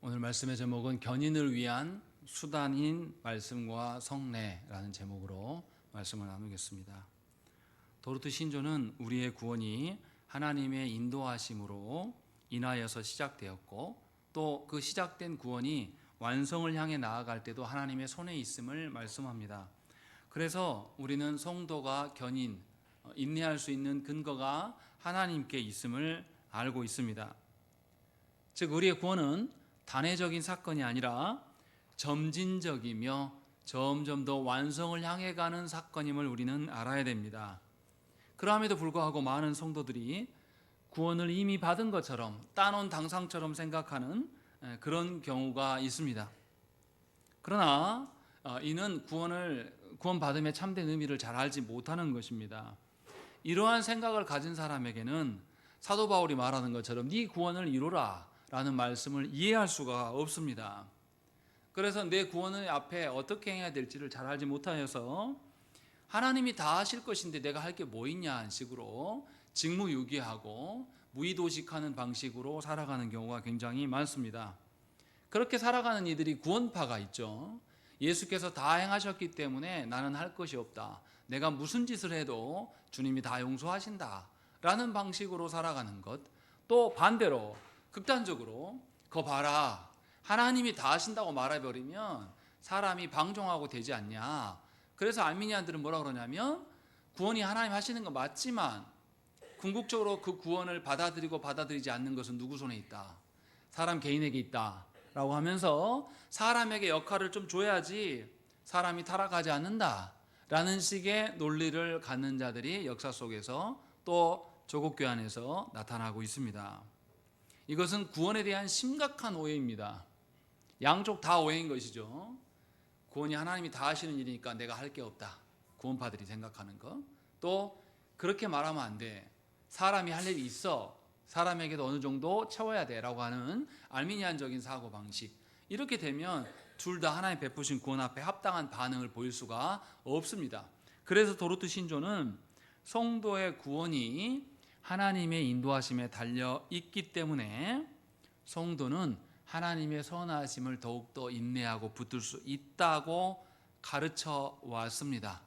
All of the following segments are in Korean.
오늘 말씀의 제목은 견인을 위한 수단인 말씀과 성례라는 제목으로 말씀을 나누겠습니다. 도르트 신조는 우리의 구원이 하나님의 인도하심으로 인하여서 시작되었고, 또 그 시작된 구원이 완성을 향해 나아갈 때도 하나님의 손에 있음을 말씀합니다. 그래서 우리는 성도가 견인, 인내할 수 있는 근거가 하나님께 있음을 알고 있습니다. 즉 우리의 구원은 단회적인 사건이 아니라 점진적이며 점점 더 완성을 향해 가는 사건임을 우리는 알아야 됩니다. 그럼에도 불구하고 많은 성도들이 구원을 이미 받은 것처럼 따놓은 당상처럼 생각하는 그런 경우가 있습니다. 그러나 이는 구원 받음의 참된 의미를 잘 알지 못하는 것입니다. 이러한 생각을 가진 사람에게는 사도 바울이 말하는 것처럼 네 구원을 이루라 라는 말씀을 이해할 수가 없습니다. 그래서 내 구원의 앞에 어떻게 해야 될지를 잘 알지 못하여서 하나님이 다 하실 것인데 내가 할 게 뭐 있냐 하는 식으로 직무유기하고 무의도식하는 방식으로 살아가는 경우가 굉장히 많습니다. 그렇게 살아가는 이들이 구원파가 있죠. 예수께서 다 행하셨기 때문에 나는 할 것이 없다, 내가 무슨 짓을 해도 주님이 다 용서하신다 라는 방식으로 살아가는 것. 또 반대로 극단적으로 거 봐라, 하나님이 다 하신다고 말해버리면 사람이 방종하고 되지 않냐. 그래서 알미니안들은 뭐라 그러냐면 구원이 하나님 하시는 거 맞지만 궁극적으로 그 구원을 받아들이고 받아들이지 않는 것은 누구 손에 있다? 사람 개인에게 있다 라고 하면서 사람에게 역할을 좀 줘야지 사람이 타락하지 않는다 라는 식의 논리를 갖는 자들이 역사 속에서 또 조국교회 안에서 나타나고 있습니다. 이것은 구원에 대한 심각한 오해입니다. 양쪽 다 오해인 것이죠. 구원이 하나님이 다 하시는 일이니까 내가 할 게 없다, 구원파들이 생각하는 것. 또 그렇게 말하면 안 돼, 사람이 할 일이 있어, 사람에게도 어느 정도 채워야 돼 라고 하는 알미니안적인 사고방식. 이렇게 되면 둘 다 하나님 베푸신 구원 앞에 합당한 반응을 보일 수가 없습니다. 그래서 도르트 신조는 성도의 구원이 하나님의 인도하심에 달려 있기 때문에 성도는 하나님의 선하심을 더욱더 인내하고 붙들 수 있다고 가르쳐 왔습니다.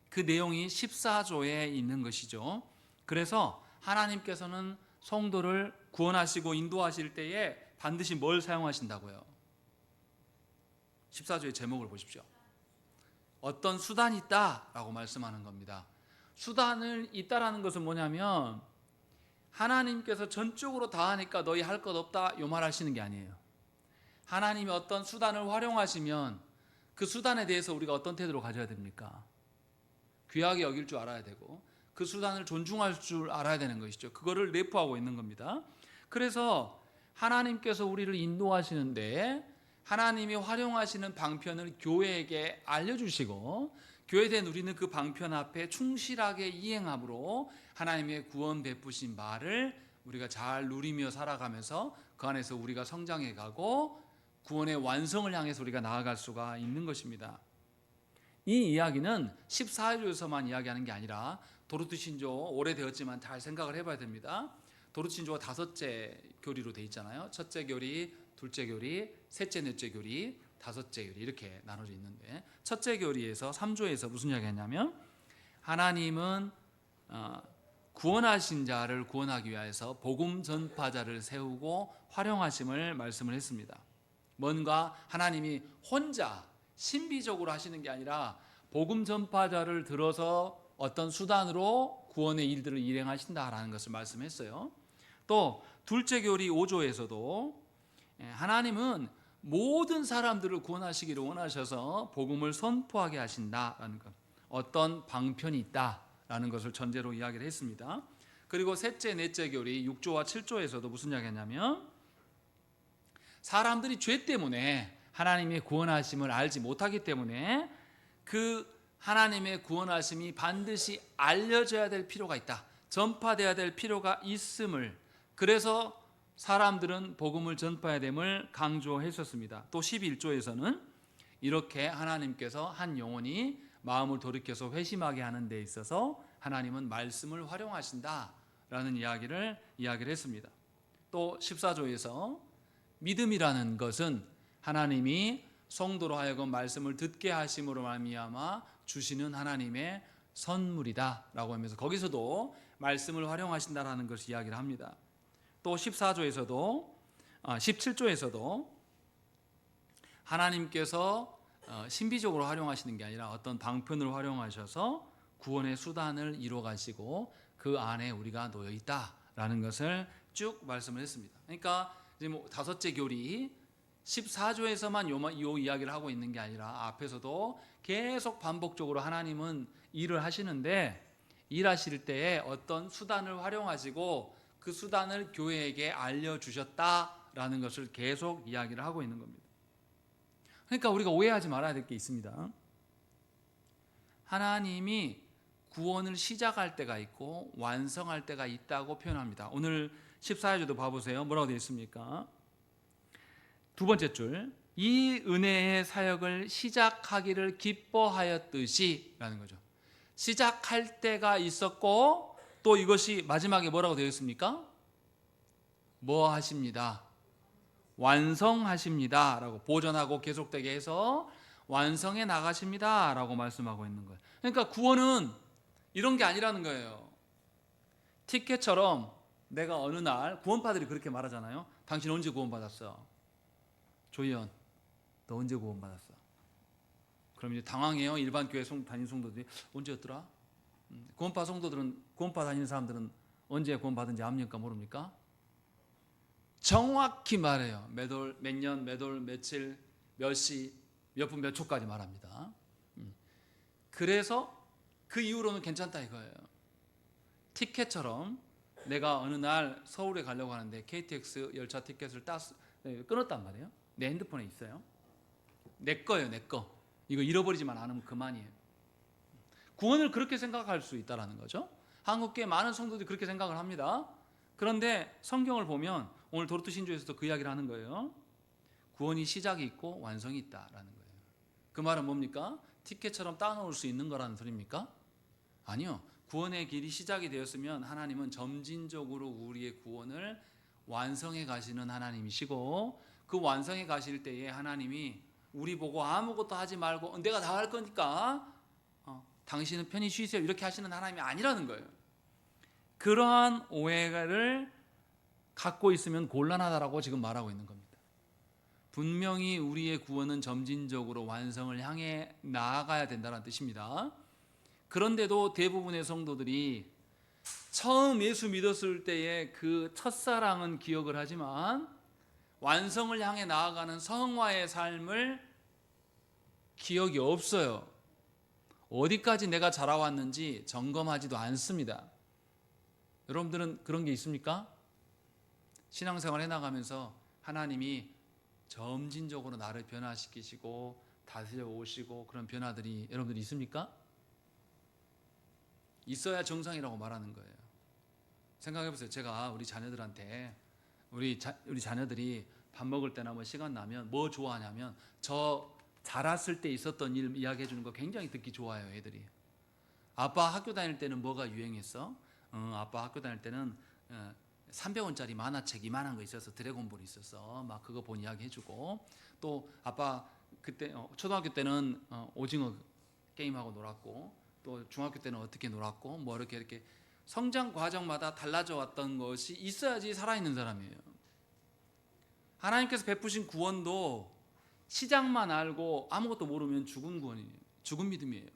그 내용이 14조에 있는 것이죠. 그래서 하나님께서는 성도를 구원하시고 인도하실 때에 반드시 뭘 사용하신다고요? 14조의 제목을 보십시오. 어떤 수단이 있다라고 말씀하는 겁니다. 수단을 있다라는 것은 뭐냐면 하나님께서 전적으로 다 하니까 너희 할 것 없다 이 말 하시는 게 아니에요. 하나님이 어떤 수단을 활용하시면 그 수단에 대해서 우리가 어떤 태도를 가져야 됩니까? 귀하게 여길 줄 알아야 되고 그 수단을 존중할 줄 알아야 되는 것이죠. 그거를 내포하고 있는 겁니다. 그래서 하나님께서 우리를 인도하시는데 하나님이 활용하시는 방편을 교회에게 알려주시고 교회에 대한 우리는 그 방편 앞에 충실하게 이행함으로 하나님의 구원 베푸신 바를 우리가 잘 누리며 살아가면서 그 안에서 우리가 성장해 가고 구원의 완성을 향해서 우리가 나아갈 수가 있는 것입니다. 이 이야기는 14조에서만 이야기하는 게 아니라 도르트 신조 오래되었지만 잘 생각을 해봐야 됩니다. 도르트 신조가 5째 교리로 돼 있잖아요. 첫째 교리, 둘째 교리, 셋째, 넷째 교리, 다섯째 교리 이렇게 나눠져 있는데, 첫째 교리에서 3조에서 무슨 이야기 했냐면 하나님은 구원하신 자를 구원하기 위해서 복음 전파자를 세우고 활용하심을 말씀을 했습니다. 뭔가 하나님이 혼자 신비적으로 하시는 게 아니라 복음 전파자를 들어서 어떤 수단으로 구원의 일들을 일행하신다라는 것을 말씀했어요. 또 둘째 교리 5조에서도 하나님은 모든 사람들을 구원하시기를 원하셔서 복음을 선포하게 하신다라는 것, 어떤 방편이 있다라는 것을 전제로 이야기를 했습니다. 그리고 셋째, 넷째 교리 6조와 7조에서도 무슨 이야기했냐면 사람들이 죄 때문에 하나님의 구원하심을 알지 못하기 때문에 그 하나님의 구원하심이 반드시 알려져야 될 필요가 있다, 전파되어야 될 필요가 있음을, 그래서 사람들은 복음을 전파해야 됨을 강조했었습니다. 또 11조에서는 이렇게 하나님께서 한 영혼이 마음을 돌이켜서 회심하게 하는 데 있어서 하나님은 말씀을 활용하신다라는 이야기를 했습니다. 또 14조에서 믿음이라는 것은 하나님이 성도로 하여금 말씀을 듣게 하심으로 말미암아 주시는 하나님의 선물이다라고 하면서 거기서도 말씀을 활용하신다라는 것을 이야기를 합니다. 또 14조에서도 17조에서도 하나님께서 신비적으로 활용하시는 게 아니라 어떤 방편을 활용하셔서 구원의 수단을 이루어 가시고 그 안에 우리가 놓여 있다라는 것을 쭉 말씀을 했습니다. 그러니까 이제 뭐 다섯째 교리 14조에서만 요 이야기를 하고 있는 게 아니라 앞에서도 계속 반복적으로 하나님은 일을 하시는데 일하실 때에 어떤 수단을 활용하시고 그 수단을 교회에게 알려주셨다라는 것을 계속 이야기를 하고 있는 겁니다. 그러니까 우리가 오해하지 말아야 될 게 있습니다. 하나님이 구원을 시작할 때가 있고 완성할 때가 있다고 표현합니다. 오늘 14절도 봐보세요. 뭐라고 되어 있습니까? 두 번째 줄, 이 은혜의 사역을 시작하기를 기뻐하였듯이 라는 거죠. 시작할 때가 있었고 또 이것이 마지막에 뭐라고 되어 있습니까? 뭐 하십니다? 완성하십니다 라고 보존하고 계속되게 해서 완성해 나가십니다 라고 말씀하고 있는 거예요. 그러니까 구원은 이런 게 아니라는 거예요. 티켓처럼 내가 어느 날, 구원파들이 그렇게 말하잖아요. 당신 언제 구원받았어? 조희연, 너 언제 구원받았어? 그럼 이제 당황해요. 일반 교회 다니는 성도들이. 언제였더라? 구원파 성도들은, 구원파 다니는 사람들은 언제 구원받은지 압니까? 모릅니까? 정확히 말해요. 몇 월, 몇 년, 몇 월, 며칠, 몇 시, 몇 분, 몇 초까지 말합니다. 그래서 그 이후로는 괜찮다 이거예요. 티켓처럼 내가 어느 날 서울에 가려고 하는데 KTX 열차 티켓을 끊었단 말이에요. 내 핸드폰에 있어요. 내 거예요, 내 거. 이거 잃어버리지만 않으면 그만이에요. 구원을 그렇게 생각할 수 있다는 거죠. 한국교회 많은 성도들이 그렇게 생각을 합니다. 그런데 성경을 보면 오늘 도르트 신조에서도 그 이야기를 하는 거예요. 구원이 시작이 있고 완성이 있다라는 거예요. 그 말은 뭡니까? 티켓처럼 따놓을 수 있는 거라는 소리입니까? 아니요. 구원의 길이 시작이 되었으면 하나님은 점진적으로 우리의 구원을 완성해 가시는 하나님이시고 그 완성해 가실 때에 하나님이 우리 보고 아무것도 하지 말고 내가 다 할 거니까 당신은 편히 쉬세요 이렇게 하시는 하나님이 아니라는 거예요. 그러한 오해를 갖고 있으면 곤란하다라고 지금 말하고 있는 겁니다. 분명히 우리의 구원은 점진적으로 완성을 향해 나아가야 된다는 뜻입니다. 그런데도 대부분의 성도들이 처음 예수 믿었을 때의 그 첫사랑은 기억을 하지만 완성을 향해 나아가는 성화의 삶을 기억이 없어요. 어디까지 내가 자라왔는지 점검하지도 않습니다. 여러분들은 그런 게 있습니까? 신앙생활 해나가면서 하나님이 점진적으로 나를 변화시키시고 다스려 오시고 그런 변화들이 여러분들이 있습니까? 있어야 정상이라고 말하는 거예요. 생각해 보세요. 제가 우리 자녀들한테 우리 자녀들이 밥 먹을 때나 뭐 시간 나면 뭐 좋아하냐면 저 자랐을 때 있었던 일 이야기해 주는 거 굉장히 듣기 좋아요. 애들이. 아빠 학교 다닐 때는 뭐가 유행했어? 아빠 학교 다닐 때는 300원짜리 만화책 이만한 거 있어서 드래곤볼이 있었어. 막 그거 본 이야기 해주고 또 아빠 그때 초등학교 때는 오징어 게임하고 놀았고 또 중학교 때는 어떻게 놀았고 뭐 이렇게 성장 과정마다 달라져 왔던 것이 있어야지 살아있는 사람이에요. 하나님께서 베푸신 구원도 시작만 알고 아무것도 모르면 죽은 구원이에요. 죽은 믿음이에요.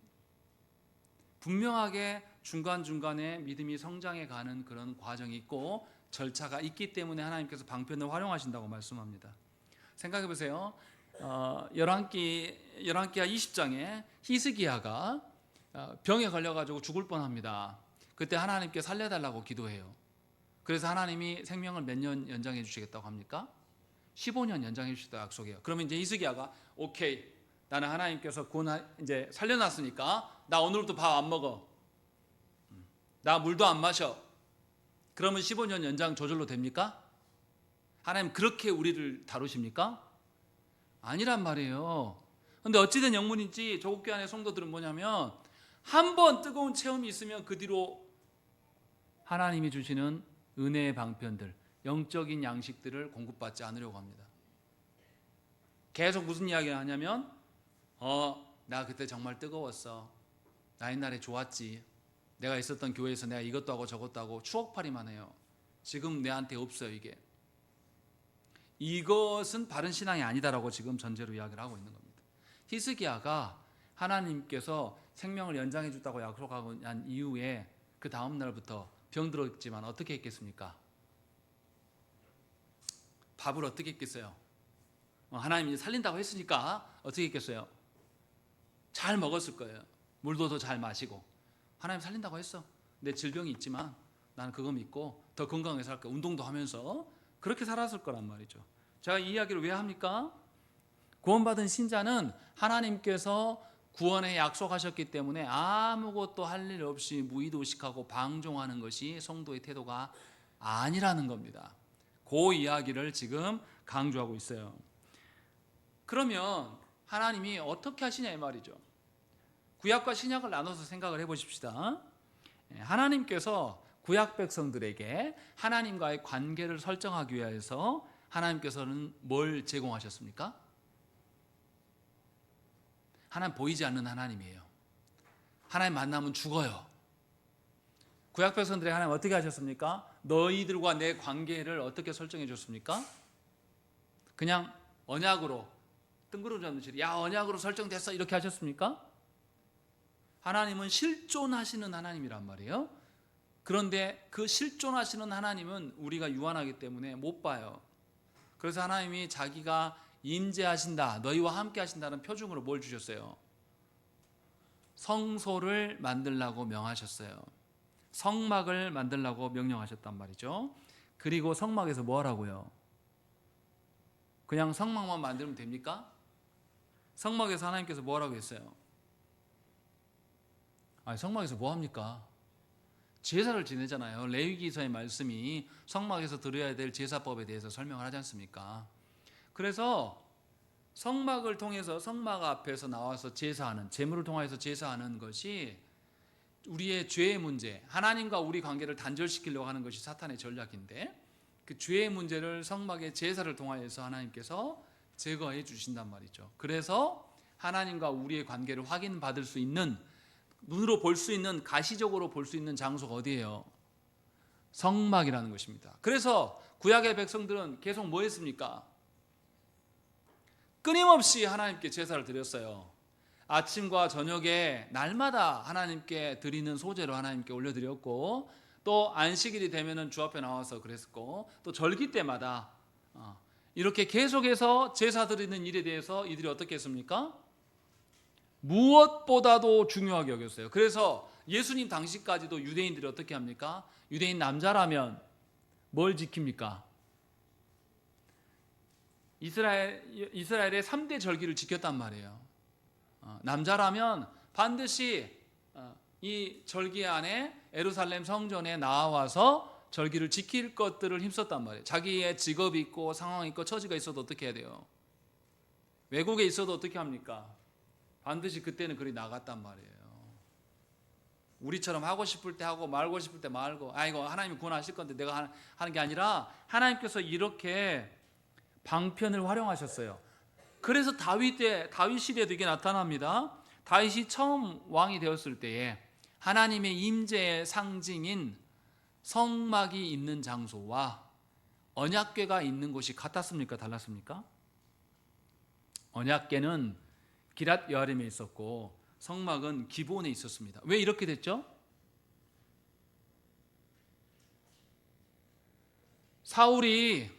분명하게 중간중간에 믿음이 성장해 가는 그런 과정이 있고 절차가 있기 때문에 하나님께서 방편을 활용하신다고 말씀합니다. 생각해 보세요. 열왕기하 20장에 히스기야가 병에 걸려가지고 죽을 뻔합니다. 그때 하나님께 살려달라고 기도해요. 그래서 하나님이 생명을 몇 년 연장해 주시겠다고 합니까? 15년 연장해 주시겠다고 약속해요. 그러면 이제 히스기야가 오케이, 나는 하나님께서 이제 살려놨으니까 나 오늘부터 밥 안 먹어. 나 물도 안 마셔. 그러면 15년 연장 저절로 됩니까? 하나님 그렇게 우리를 다루십니까? 아니란 말이에요. 근데 어찌된 영문인지 조국교회 안의 성도들은 뭐냐면 한 번 뜨거운 체험이 있으면 그 뒤로 하나님이 주시는 은혜의 방편들, 영적인 양식들을 공급받지 않으려고 합니다. 계속 무슨 이야기를 하냐면 나 그때 정말 뜨거웠어. 나 옛날에 좋았지. 내가 있었던 교회에서 내가 이것도 하고 저것도 하고 추억팔이만 해요. 지금 내한테 없어요. 이것은 바른 신앙이 아니다라고 지금 전제로 이야기를 하고 있는 겁니다. 히스기야가 하나님께서 생명을 연장해 줬다고 약속하고 난 이후에 그 다음 날부터 병들었지만 어떻게 했겠습니까? 밥을 어떻게 했겠어요? 하나님이 살린다고 했으니까 어떻게 했겠어요? 잘 먹었을 거예요. 물도 더 잘 마시고. 하나님 살린다고 했어. 내 질병이 있지만 나는 그거 믿고 더 건강하게 살 거야. 운동도 하면서 그렇게 살았을 거란 말이죠. 제가 이 이야기를 왜 합니까? 구원받은 신자는 하나님께서 구원에 약속하셨기 때문에 아무것도 할 일 없이 무의도식하고 방종하는 것이 성도의 태도가 아니라는 겁니다. 그 이야기를 지금 강조하고 있어요. 그러면 하나님이 어떻게 하시냐 이 말이죠. 구약과 신약을 나눠서 생각을 해보십시다. 하나님께서 구약 백성들에게 하나님과의 관계를 설정하기 위해서 하나님께서는 뭘 제공하셨습니까? 하나님 보이지 않는 하나님이에요. 하나님 만나면 죽어요. 구약 백성들에게 하나님 어떻게 하셨습니까? 너희들과 내 관계를 어떻게 설정해 줬습니까? 그냥 언약으로 뜬구름 잡는 실, 야 언약으로 설정됐어 이렇게 하셨습니까? 하나님은 실존하시는 하나님이란 말이에요. 그런데 그 실존하시는 하나님은 우리가 유한하기 때문에 못 봐요. 그래서 하나님이 자기가 임재하신다, 너희와 함께 하신다는 표징으로 뭘 주셨어요? 성소를 만들라고 명하셨어요. 성막을 만들라고 명령하셨단 말이죠. 그리고 성막에서 뭐 하라고요? 그냥 성막만 만들면 됩니까? 성막에서 하나님께서 뭐 하라고 했어요? 성막에서 뭐 합니까? 제사를 지내잖아요. 레위기서의 말씀이 성막에서 드려야 될 제사법에 대해서 설명을 하지 않습니까? 그래서 성막을 통해서 성막 앞에서 나와서 제사하는, 제물을 통해서 제사하는 것이 우리의 죄의 문제, 하나님과 우리 관계를 단절시키려고 하는 것이 사탄의 전략인데, 그 죄의 문제를 성막의 제사를 통하여서 하나님께서 제거해 주신단 말이죠. 그래서 하나님과 우리의 관계를 확인받을 수 있는, 눈으로 볼 수 있는, 가시적으로 볼 수 있는 장소가 어디예요? 성막이라는 것입니다. 그래서 구약의 백성들은 계속 뭐 했습니까? 끊임없이 하나님께 제사를 드렸어요. 아침과 저녁에 날마다 하나님께 드리는 소제로 하나님께 올려드렸고, 또 안식일이 되면은 주 앞에 나와서 그랬고, 또 절기 때마다 이렇게 계속해서 제사 드리는 일에 대해서 이들이 어떻게 했습니까? 무엇보다도 중요하게 여겼어요. 그래서 예수님 당시까지도 유대인들이 어떻게 합니까? 유대인 남자라면 뭘 지킵니까? 이스라엘의 3대 절기를 지켰단 말이에요. 남자라면 반드시 이 절기 안에 예루살렘 성전에 나와서 절기를 지킬 것들을 힘썼단 말이에요. 자기의 직업이 있고 상황이 있고 처지가 있어도 어떻게 해야 돼요? 외국에 있어도 어떻게 합니까? 반드시 그때는 그리 나갔단 말이에요. 우리처럼 하고 싶을 때 하고 말고 싶을 때 말고, 이거 하나님이 구원하실 건데 내가 하는 게 아니라 하나님께서 이렇게 방편을 활용하셨어요. 그래서 다윗 시대에도 이게 나타납니다. 다윗이 처음 왕이 되었을 때에 하나님의 임재의 상징인 성막이 있는 장소와 언약궤가 있는 곳이 같았습니까? 달랐습니까? 언약궤는 기랏 여아림에 있었고 성막은 기브온에 있었습니다. 왜 이렇게 됐죠? 사울이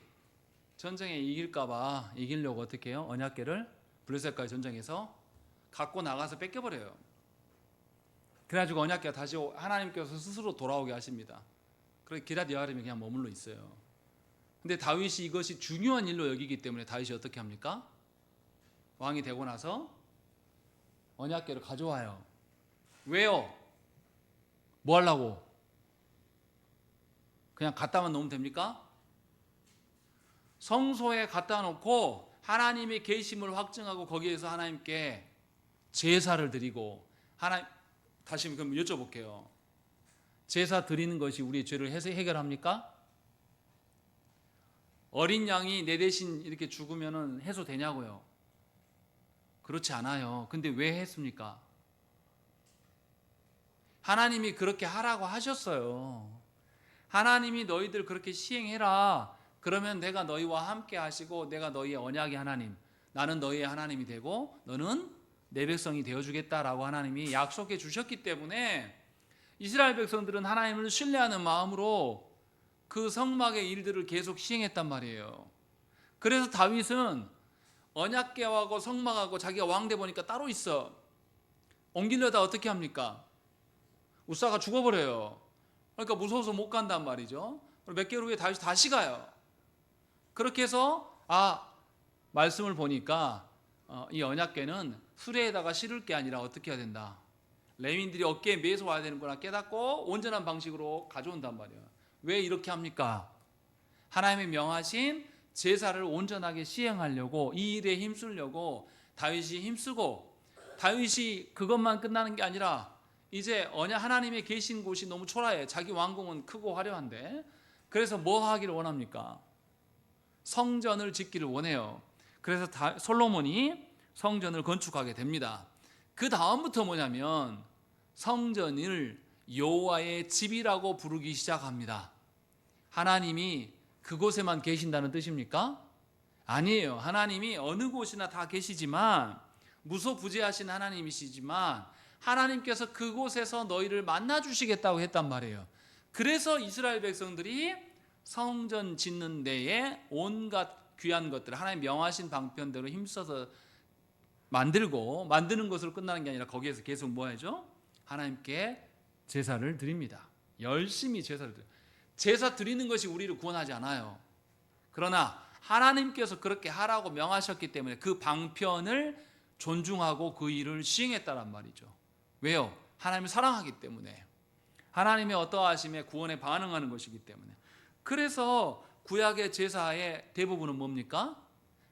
전쟁에 이기려고 어떻게 해요? 언약궤를 블레셋과의 전쟁에서 갖고 나가서 뺏겨버려요. 그래가지고 언약궤가 다시 하나님께서 스스로 돌아오게 하십니다. 그래서 기랏 여아림에 그냥 머물러 있어요. 근데 다윗이 이것이 중요한 일로 여기기 때문에 다윗이 어떻게 합니까? 왕이 되고 나서 언약궤를 가져와요. 왜요? 뭐 하려고? 그냥 갖다만 놓으면 됩니까? 성소에 갖다 놓고 하나님의 계심을 확증하고 거기에서 하나님께 제사를 드리고, 다시 그럼 여쭤볼게요. 제사 드리는 것이 우리의 죄를 해결합니까? 어린 양이 내 대신 이렇게 죽으면 해소되냐고요? 그렇지 않아요. 근데 왜 했습니까? 하나님이 그렇게 하라고 하셨어요. 하나님이 너희들 그렇게 시행해라. 그러면 내가 너희와 함께 하시고 내가 너희의 언약의 하나님, 나는 너희의 하나님이 되고 너는 내 백성이 되어주겠다라고 하나님이 약속해 주셨기 때문에 이스라엘 백성들은 하나님을 신뢰하는 마음으로 그 성막의 일들을 계속 시행했단 말이에요. 그래서 다윗은 언약궤하고 성막하고 자기가 왕돼 보니까 따로 있어. 옮기려다 어떻게 합니까? 우사가 죽어버려요. 그러니까 무서워서 못 간단 말이죠. 몇 개월 후에 다시 가요. 그렇게 해서 말씀을 보니까 이 언약궤는 수레에다가 실을 게 아니라 어떻게 해야 된다. 레위인들이 어깨에 매서 와야 되는구나 깨닫고 온전한 방식으로 가져온단 말이에요. 왜 이렇게 합니까? 하나님이 명하신 제사를 온전하게 시행하려고, 이 일에 힘쓰려고 다윗이 힘쓰고, 다윗이 그것만 끝나는 게 아니라 이제 하나님의 계신 곳이 너무 초라해. 자기 왕궁은 크고 화려한데, 그래서 뭐 하기를 원합니까? 성전을 짓기를 원해요. 그래서 솔로몬이 성전을 건축하게 됩니다. 그 다음부터 뭐냐면 성전을 여호와의 집이라고 부르기 시작합니다. 하나님이 그곳에만 계신다는 뜻입니까? 아니에요. 하나님이 어느 곳이나 다 계시지만, 무소부재하신 하나님이시지만 하나님께서 그곳에서 너희를 만나 주시겠다고 했단 말이에요. 그래서 이스라엘 백성들이 성전 짓는 데에 온갖 귀한 것들, 하나님 명하신 방편대로 힘써서 만드는 것으로 끝나는 게 아니라 거기에서 계속 뭐 하죠? 하나님께 제사를 드립니다. 열심히 제사를 드려요. 제사 드리는 것이 우리를 구원하지 않아요. 그러나 하나님께서 그렇게 하라고 명하셨기 때문에 그 방편을 존중하고 그 일을 시행했다란 말이죠. 왜요? 하나님을 사랑하기 때문에, 하나님의 어떠하심에 구원에 반응하는 것이기 때문에. 그래서 구약의 제사의 대부분은 뭡니까?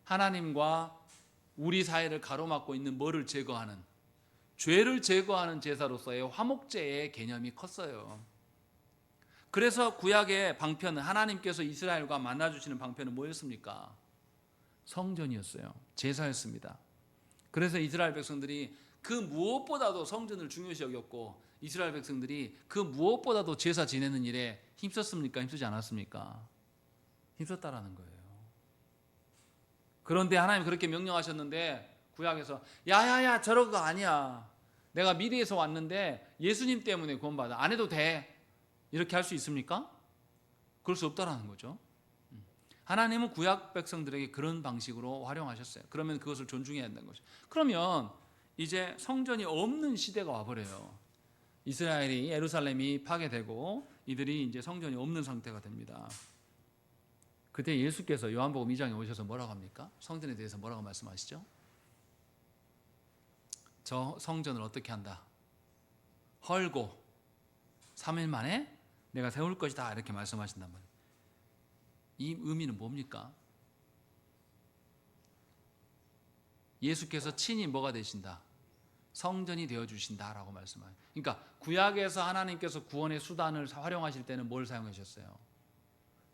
하나님과 우리 사이를 가로막고 있는 뭐를 제거하는, 죄를 제거하는 제사로서의 화목제의 개념이 컸어요. 그래서 구약의 방편은, 하나님께서 이스라엘과 만나주시는 방편은 뭐였습니까? 성전이었어요. 제사였습니다. 그래서 이스라엘 백성들이 그 무엇보다도 성전을 중요시 여겼고, 이스라엘 백성들이 그 무엇보다도 제사 지내는 일에 힘썼습니까? 힘쓰지 않았습니까? 힘썼다라는 거예요. 그런데 하나님 그렇게 명령하셨는데 구약에서 야야야 저런 거 아니야. 내가 미리에서 왔는데 예수님 때문에 구원받아. 안 해도 돼. 이렇게 할 수 있습니까? 그럴 수 없다라는 거죠. 하나님은 구약 백성들에게 그런 방식으로 활용하셨어요. 그러면 그것을 존중해야 한다는 거죠. 그러면 이제 성전이 없는 시대가 와버려요. 이스라엘이, 예루살렘이 파괴되고 이들이 이제 성전이 없는 상태가 됩니다. 그때 예수께서 요한복음 2장에 오셔서 뭐라고 합니까? 성전에 대해서 뭐라고 말씀하시죠? 저 성전을 어떻게 한다? 헐고 3일 만에 내가 세울 것이다, 이렇게 말씀하신단 말이에요. 이 의미는 뭡니까? 예수께서 친히 뭐가 되신다? 성전이 되어주신다라고 말씀하세요. 그러니까 구약에서 하나님께서 구원의 수단을 활용하실 때는 뭘 사용하셨어요?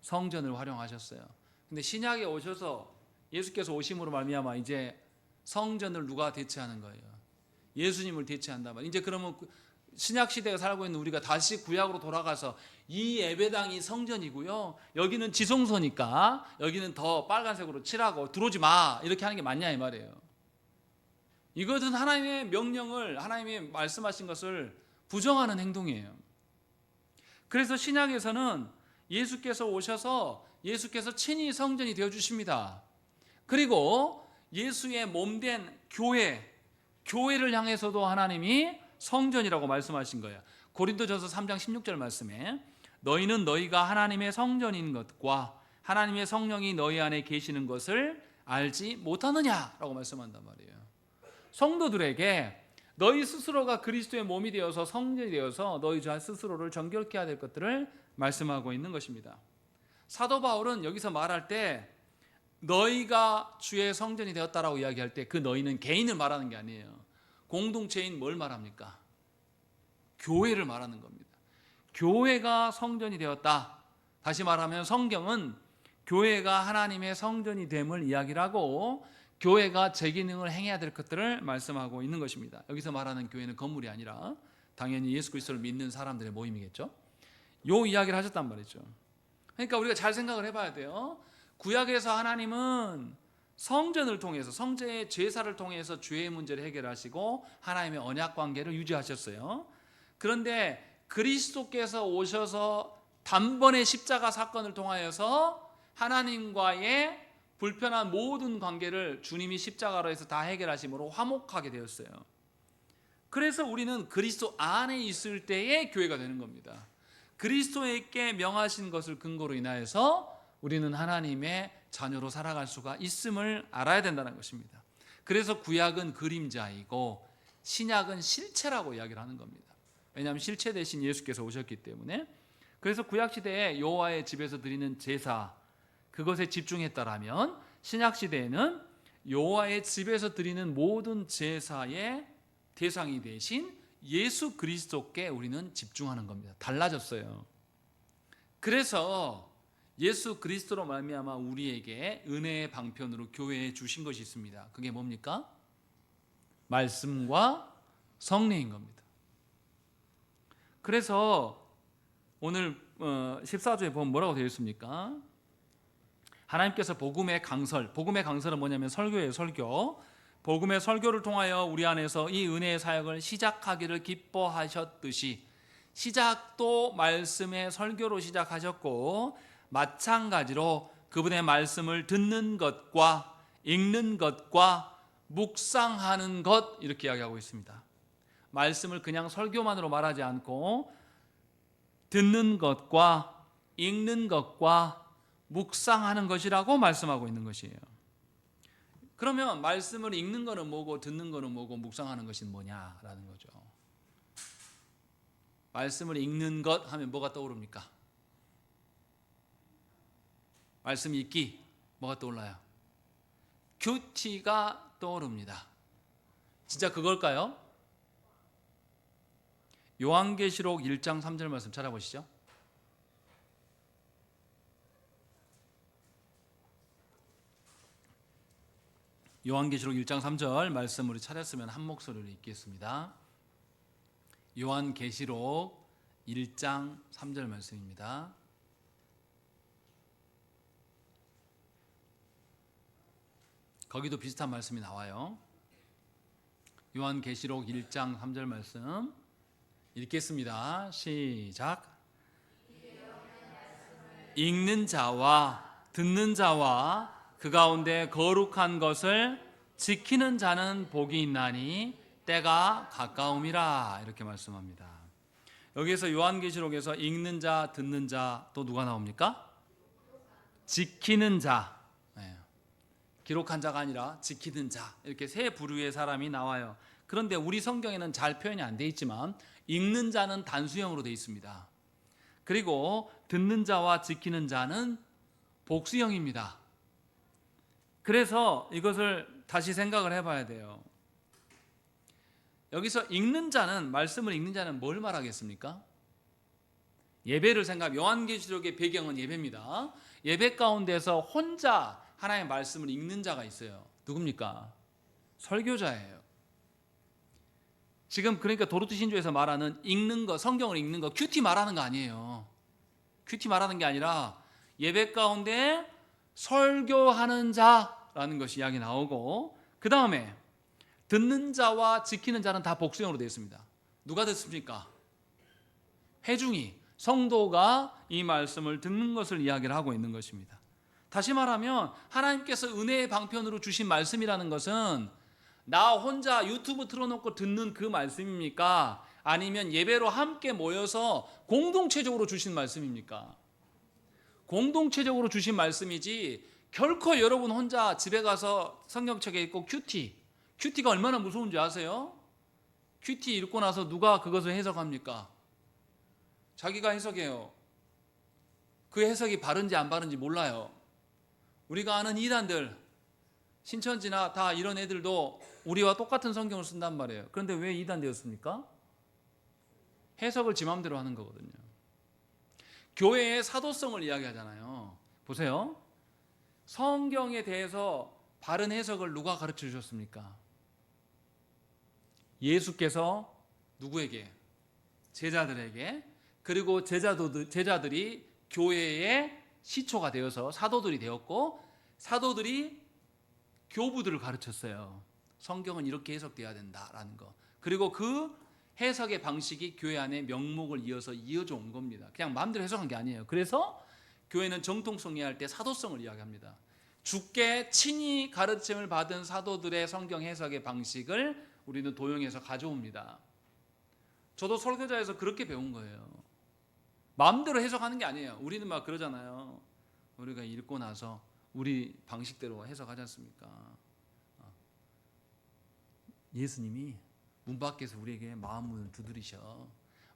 성전을 활용하셨어요. 근데 신약에 오셔서 예수께서 오심으로 말미암아 이제 성전을 누가 대체하는 거예요? 예수님을 대체한단 말이에요. 이제 그러면 신약 시대에 살고 있는 우리가 다시 구약으로 돌아가서 이 예배당이 성전이고요, 여기는 지성소니까 여기는 더 빨간색으로 칠하고 들어오지 마, 이렇게 하는 게 맞냐 이 말이에요. 이것은 하나님의 명령을, 하나님이 말씀하신 것을 부정하는 행동이에요. 그래서 신약에서는 예수께서 오셔서 예수께서 친히 성전이 되어주십니다. 그리고 예수의 몸된 교회를 향해서도 하나님이 성전이라고 말씀하신 거예요. 고린도전서 3장 16절 말씀에 너희는 너희가 하나님의 성전인 것과 하나님의 성령이 너희 안에 계시는 것을 알지 못하느냐라고 말씀한단 말이에요. 성도들에게 너희 스스로가 그리스도의 몸이 되어서 성전이 되어서 너희 자 스스로를 정결케 해야 될 것들을 말씀하고 있는 것입니다. 사도 바울은 여기서 말할 때 너희가 주의 성전이 되었다라고 이야기할 때 그 너희는 개인을 말하는 게 아니에요. 공동체인 뭘 말합니까? 교회를 말하는 겁니다. 교회가 성전이 되었다. 다시 말하면 성경은 교회가 하나님의 성전이 됨을 이야기를 하고, 교회가 제 기능을 행해야 될 것들을 말씀하고 있는 것입니다. 여기서 말하는 교회는 건물이 아니라 당연히 예수 그리스도를 믿는 사람들의 모임이겠죠. 요 이야기를 하셨단 말이죠. 그러니까 우리가 잘 생각을 해봐야 돼요. 구약에서 하나님은 성전을 통해서, 성전의 제사를 통해서 죄의 문제를 해결하시고 하나님의 언약 관계를 유지하셨어요. 그런데 그리스도께서 오셔서 단번에 십자가 사건을 통하여서 하나님과의 불편한 모든 관계를 주님이 십자가로 해서 다 해결하심으로 화목하게 되었어요. 그래서 우리는 그리스도 안에 있을 때의 교회가 되는 겁니다. 그리스도에게 명하신 것을 근거로 인하여서 우리는 하나님의 자녀로 살아갈 수가 있음을 알아야 된다는 것입니다. 그래서 구약은 그림자이고 신약은 실체라고 이야기를 하는 겁니다. 왜냐하면 실체 대신 예수께서 오셨기 때문에. 그래서 구약시대에 여호와의 집에서 드리는 제사, 그것에 집중했다라면 신약시대에는 여호와의 집에서 드리는 모든 제사의 대상이 되신 예수 그리스도께 우리는 집중하는 겁니다. 달라졌어요. 그래서 예수 그리스도로 말미암아 우리에게 은혜의 방편으로 교회에 주신 것이 있습니다. 그게 뭡니까? 말씀과 성령인 겁니다. 그래서 오늘 14조에 보면 뭐라고 되어 있습니까? 하나님께서 복음의 강설은 뭐냐면 설교예요. 설교. 복음의 설교를 통하여 우리 안에서 이 은혜의 사역을 시작하기를 기뻐하셨듯이, 시작도 말씀의 설교로 시작하셨고 마찬가지로 그분의 말씀을 듣는 것과 읽는 것과 묵상하는 것, 이렇게 이야기하고 있습니다. 말씀을 그냥 설교만으로 말하지 않고 듣는 것과 읽는 것과 묵상하는 것이라고 말씀하고 있는 것이에요. 그러면 말씀을 읽는 거는 뭐고 듣는 거는 뭐고 묵상하는 것은 뭐냐라는 거죠. 말씀을 읽는 것 하면 뭐가 떠오릅니까? 말씀 읽기, 뭐가 떠올라요? 큐티가 떠오릅니다. 진짜 그걸까요? 요한계시록 1장 3절 말씀 찾아보시죠. 요한계시록 1장 3절 말씀 우리 찾았으면 한 목소리로 읽겠습니다. 요한계시록 1장 3절 말씀입니다. 거기도 비슷한 말씀이 나와요. 요한계시록 1장 3절 말씀 읽겠습니다. 시작. 읽는 자와 듣는 자와 그 가운데 거룩한 것을 지키는 자는 복이 있나니 때가 가까움이라, 이렇게 말씀합니다. 여기에서 요한계시록에서 읽는 자, 듣는 자, 또 누가 나옵니까? 지키는 자. 기록한 자가 아니라 지키는 자, 이렇게 세 부류의 사람이 나와요. 그런데 우리 성경에는 잘 표현이 안 돼 있지만 읽는 자는 단수형으로 돼 있습니다. 그리고 듣는 자와 지키는 자는 복수형입니다. 그래서 이것을 다시 생각을 해봐야 돼요. 여기서 읽는 자는, 말씀을 읽는 자는 뭘 말하겠습니까? 예배를 요한계시록의 배경은 예배입니다. 예배 가운데서 혼자 하나님의 말씀을 읽는 자가 있어요. 누굽니까? 설교자예요. 지금 그러니까 도르트 신조에서 말하는 읽는 거, 성경을 읽는 거 큐티 말하는 거 아니에요. 큐티 말하는 게 아니라 예배 가운데 설교하는 자라는 것이 이야기 나오고, 그 다음에 듣는 자와 지키는 자는 다 복수형으로 되어 있습니다. 누가 듣습니까? 회중이, 성도가 이 말씀을 듣는 것을 이야기를 하고 있는 것입니다. 다시 말하면 하나님께서 은혜의 방편으로 주신 말씀이라는 것은 나 혼자 유튜브 틀어놓고 듣는 그 말씀입니까? 아니면 예배로 함께 모여서 공동체적으로 주신 말씀입니까? 공동체적으로 주신 말씀이지 결코 여러분 혼자 집에 가서 성경책에 읽고 큐티가 얼마나 무서운지 아세요? 큐티 읽고 나서 누가 그것을 해석합니까? 자기가 해석해요. 그 해석이 바른지 안 바른지 몰라요. 우리가 아는 이단들, 신천지나 다 이런 애들도 우리와 똑같은 성경을 쓴단 말이에요. 그런데 왜 이단 되었습니까? 해석을 지 맘대로 하는 거거든요. 교회의 사도성을 이야기하잖아요. 보세요. 성경에 대해서 바른 해석을 누가 가르쳐 주셨습니까? 예수께서 누구에게? 제자들에게. 그리고 제자들이 교회의 시초가 되어서 사도들이 되었고, 사도들이 교부들을 가르쳤어요. 성경은 이렇게 해석돼야 된다라는 거. 그리고 그 해석의 방식이 교회 안에 명목을 이어져 온 겁니다. 그냥 마음대로 해석한 게 아니에요. 그래서 교회는 정통성 이야기할 때 사도성을 이야기합니다. 주께 친히 가르침을 받은 사도들의 성경 해석의 방식을 우리는 도용해서 가져옵니다. 저도 설교자에서 그렇게 배운 거예요. 마음대로 해석하는 게 아니에요. 우리는 막 그러잖아요. 우리가 읽고 나서 우리 방식대로 해석하지 않습니까? 예수님이 문 밖에서 우리에게 마음문을 두드리셔.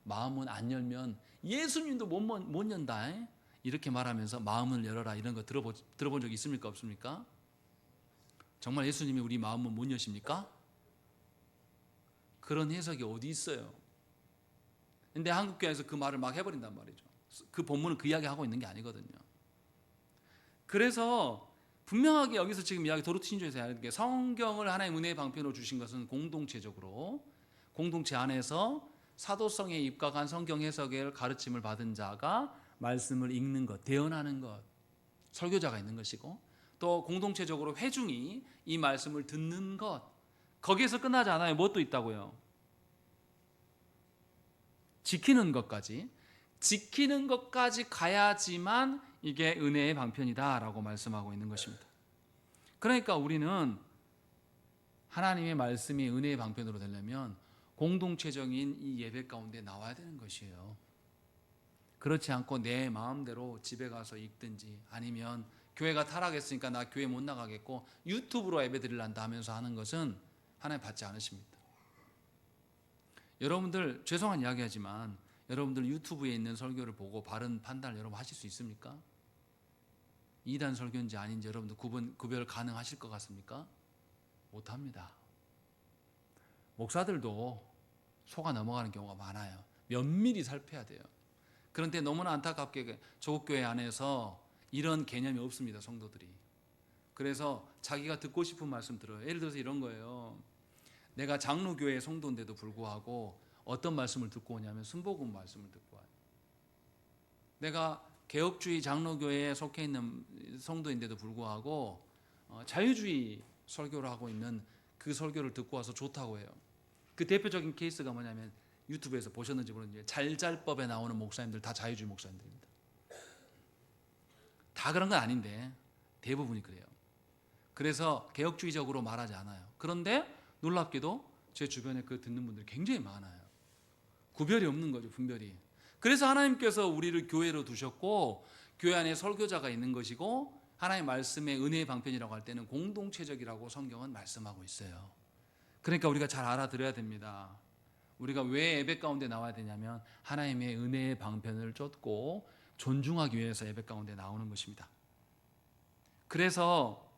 마음문 안 열면 예수님도 못 연다. 이렇게 말하면서 마음을 열어라, 이런 거 들어본 적 있습니까? 없습니까? 정말 예수님이 우리 마음문 못 여십니까? 그런 해석이 어디 있어요? 근데 한국교회에서 그 말을 막 해버린단 말이죠. 그 본문은 그 이야기 하고 있는 게 아니거든요. 그래서 분명하게 여기서 지금 이야기 도르트 신조에서 이야기하는 성경을 하나의 은혜의 방편으로 주신 것은 공동체적으로, 공동체 안에서 사도성에 입각한 성경 해석의 가르침을 받은 자가 말씀을 읽는 것, 대언하는 것, 설교자가 있는 것이고, 또 공동체적으로 회중이 이 말씀을 듣는 것, 거기에서 끝나지 않아요. 무엇도 있다고요? 지키는 것까지 가야지만 이게 은혜의 방편이다라고 말씀하고 있는 것입니다. 그러니까 우리는 하나님의 말씀이 은혜의 방편으로 되려면 공동체적인 이 예배 가운데 나와야 되는 것이에요. 그렇지 않고 내 마음대로 집에 가서 읽든지, 아니면 교회가 타락했으니까 나 교회 못 나가겠고 유튜브로 예배 드리란다 하면서 하는 것은 하나님 받지 않으십니다. 여러분들, 죄송한 이야기하지만 여러분들 유튜브에 있는 설교를 보고 바른 판단을 여러분 하실 수 있습니까? 이단 설교인지 아닌지 여러분들 구별 가능하실 것 같습니까? 못합니다. 목사들도 속아 넘어가는 경우가 많아요. 면밀히 살펴야 돼요. 그런데 너무나 안타깝게 조국교회 안에서 이런 개념이 없습니다, 성도들이. 그래서 자기가 듣고 싶은 말씀 들어요. 예를 들어서 이런 거예요. 내가 장로교회 성도인데도 불구하고 어떤 말씀을 듣고 오냐면 순복음 말씀을 듣고 와요. 내가 개혁주의 장로교회에 속해 있는 성도인데도 불구하고 자유주의 설교를 하고 있는 그 설교를 듣고 와서 좋다고 해요. 그 대표적인 케이스가 뭐냐면, 유튜브에서 보셨는지 모르는데 잘잘법에 나오는 목사님들 다 자유주의 목사님들입니다. 다 그런 건 아닌데 대부분이 그래요. 그래서 개혁주의적으로 말하지 않아요. 그런데 놀랍게도 제 주변에 그 듣는 분들이 굉장히 많아요. 구별이 없는 거죠, 분별이. 그래서 하나님께서 우리를 교회로 두셨고 교회 안에 설교자가 있는 것이고, 하나님의 말씀의 은혜의 방편이라고 할 때는 공동체적이라고 성경은 말씀하고 있어요. 그러니까 우리가 잘 알아들어야 됩니다. 우리가 왜 예배 가운데 나와야 되냐면 하나님의 은혜의 방편을 쫓고 존중하기 위해서 예배 가운데 나오는 것입니다. 그래서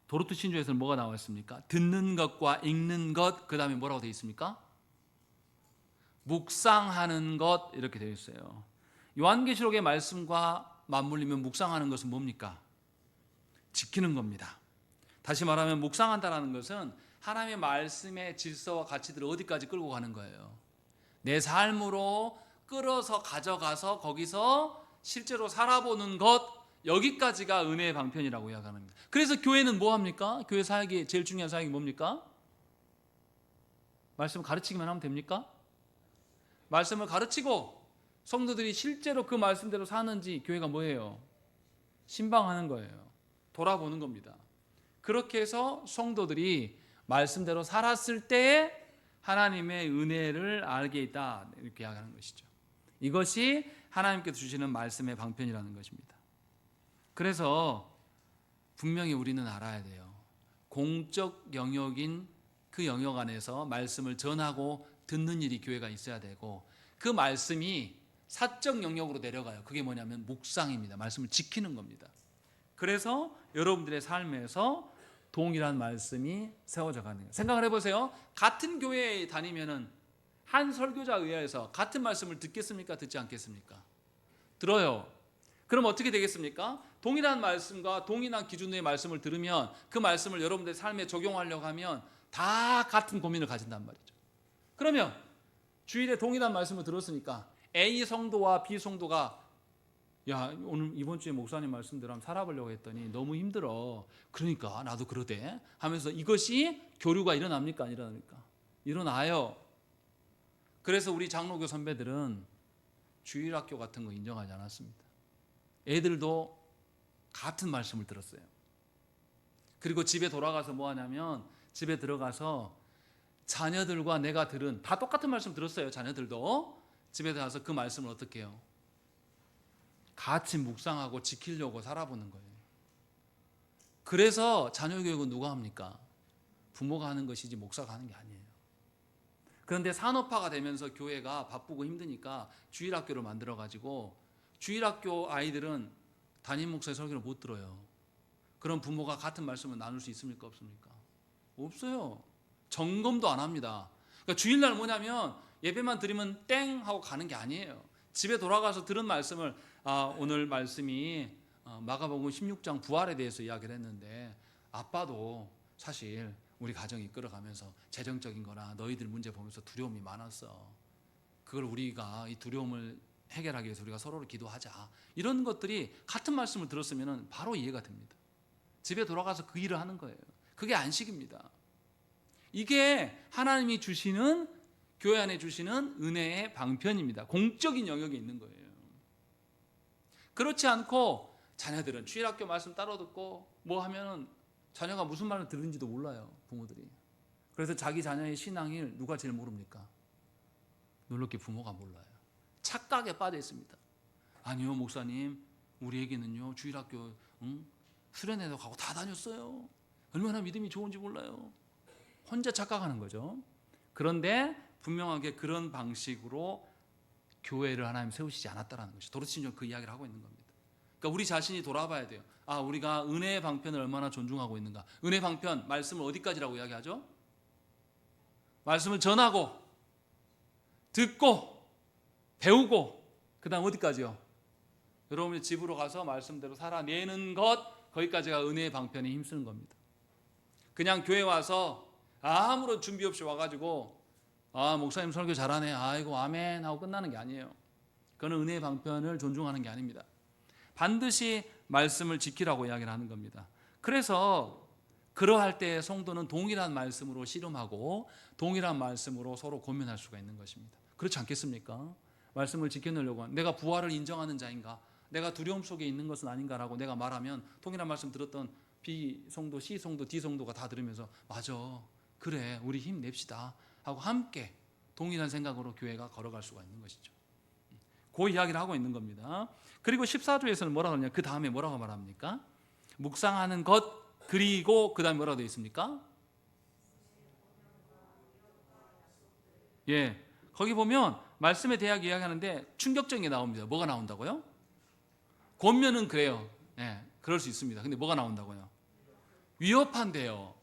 도르트 신조에서는 뭐가 나와 있습니까? 듣는 것과 읽는 것, 그 다음에 뭐라고 되어 있습니까? 묵상하는 것, 이렇게 되어 있어요. 요한계시록의 말씀과 맞물리면 묵상하는 것은 뭡니까? 지키는 겁니다. 다시 말하면 묵상한다는 것은 하나님의 말씀의 질서와 가치들을 어디까지 끌고 가는 거예요. 내 삶으로 끌어서 가져가서 거기서 실제로 살아보는 것, 여기까지가 은혜의 방편이라고 이야기하는 겁니다. 그래서 교회는 뭐 합니까? 교회 사역이 제일 중요한 사역이 뭡니까? 말씀을 가르치기만 하면 됩니까? 말씀을 가르치고 성도들이 실제로 그 말씀대로 사는지 교회가 뭐예요? 신방하는 거예요. 돌아보는 겁니다. 그렇게 해서 성도들이 말씀대로 살았을 때에 하나님의 은혜를 알게 있다, 이렇게 이야기하는 것이죠. 이것이 하나님께서 주시는 말씀의 방편이라는 것입니다. 그래서 분명히 우리는 알아야 돼요. 공적 영역인 그 영역 안에서 말씀을 전하고 듣는 일이 교회가 있어야 되고, 그 말씀이 사적 영역으로 내려가요. 그게 뭐냐면 묵상입니다. 말씀을 지키는 겁니다. 그래서 여러분들의 삶에서 동일한 말씀이 세워져 가는 거예요. 생각을 해보세요. 같은 교회에 다니면은 한 설교자에 의해서 같은 말씀을 듣겠습니까? 듣지 않겠습니까? 들어요. 그럼 어떻게 되겠습니까? 동일한 말씀과 동일한 기준의 말씀을 들으면 그 말씀을 여러분들의 삶에 적용하려고 하면 다 같은 고민을 가진단 말이죠. 그러면 주일에 동일한 말씀을 들었으니까 A 성도와 B 성도가 야, 오늘 이번 주에 목사님 말씀대로 한번 살아보려고 했더니 너무 힘들어. 그러니까 나도 그러대 하면서 이것이 교류가 일어납니까? 안 일어납니까? 일어나요. 그래서 우리 장로교 선배들은 주일학교 같은 거 인정하지 않았습니다. 애들도 같은 말씀을 들었어요. 그리고 집에 돌아가서 뭐 하냐면 집에 들어가서 자녀들과 내가 들은 다 똑같은 말씀 들었어요. 자녀들도 집에 들어가서 그 말씀을 어떻게 해요? 같이 묵상하고 지키려고 살아보는 거예요. 그래서 자녀 교육은 누가 합니까? 부모가 하는 것이지 목사가 하는 게 아니에요. 그런데 산업화가 되면서 교회가 바쁘고 힘드니까 주일학교를 만들어가지고 주일학교 아이들은 담임 목사의 설교를 못 들어요. 그럼 부모가 같은 말씀을 나눌 수 있습니까? 없습니까? 없어요. 점검도 안 합니다. 그러니까 주일날 뭐냐면 예배만 드리면 땡 하고 가는 게 아니에요. 집에 돌아가서 들은 말씀을 오늘 말씀이 마가복음 16장 부활에 대해서 이야기를 했는데 아빠도 사실 우리 가정 이끌어가면서 재정적인 거나 너희들 문제 보면서 두려움이 많았어. 그걸 우리가 이 두려움을 해결하기 위해서 우리가 서로를 기도하자. 이런 것들이 같은 말씀을 들었으면 바로 이해가 됩니다. 집에 돌아가서 그 일을 하는 거예요. 그게 안식입니다. 이게 하나님이 주시는 교회 안에 주시는 은혜의 방편입니다. 공적인 영역에 있는 거예요. 그렇지 않고 자녀들은 주일학교 말씀 따로 듣고 뭐 하면은 자녀가 무슨 말을 들은지도 몰라요. 부모들이. 그래서 자기 자녀의 신앙을 누가 제일 모릅니까? 놀랍게 부모가 몰라요. 착각에 빠져 있습니다. 아니요 목사님 우리 애기는요 주일학교 수련회도 가고 다 다녔어요. 얼마나 믿음이 좋은지 몰라요. 혼자 착각하는 거죠. 그런데 분명하게 그런 방식으로 교회를 하나님 세우시지 않았다라는 것이 도르신종 그 이야기를 하고 있는 겁니다. 그러니까 우리 자신이 돌아봐야 돼요. 우리가 은혜의 방편을 얼마나 존중하고 있는가. 은혜의 방편 말씀을 어디까지라고 이야기하죠? 말씀을 전하고 듣고 배우고 그 다음 어디까지요? 여러분이 집으로 가서 말씀대로 살아내는 것 거기까지가 은혜의 방편에 힘쓰는 겁니다. 그냥 교회 와서 아무런 준비 없이 와가지고 목사님 설교 잘하네 아이고 아멘 하고 끝나는 게 아니에요. 그거는 은혜의 방편을 존중하는 게 아닙니다. 반드시 말씀을 지키라고 이야기를 하는 겁니다. 그래서 그러할 때 성도는 동일한 말씀으로 씨름하고 동일한 말씀으로 서로 고민할 수가 있는 것입니다. 그렇지 않겠습니까? 말씀을 지켜내려고 내가 부활을 인정하는 자인가, 내가 두려움 속에 있는 것은 아닌가라고 내가 말하면 동일한 말씀 들었던 B 성도, C 성도, D 성도가 다 들으면서 맞아 그래 우리 힘냅시다 하고 함께 동일한 생각으로 교회가 걸어갈 수가 있는 것이죠. 그 이야기를 하고 있는 겁니다. 그리고 14조에서는 뭐라고 하냐? 그 다음에 뭐라고 말합니까? 묵상하는 것 그리고 그 다음에 뭐라고 되어 있습니까? 예, 거기 보면 말씀에 대하여 이야기하는데 충격적인 게 나옵니다. 뭐가 나온다고요? 권면은 그래요. 예, 그럴 수 있습니다. 근데 뭐가 나온다고요? 위협한대요.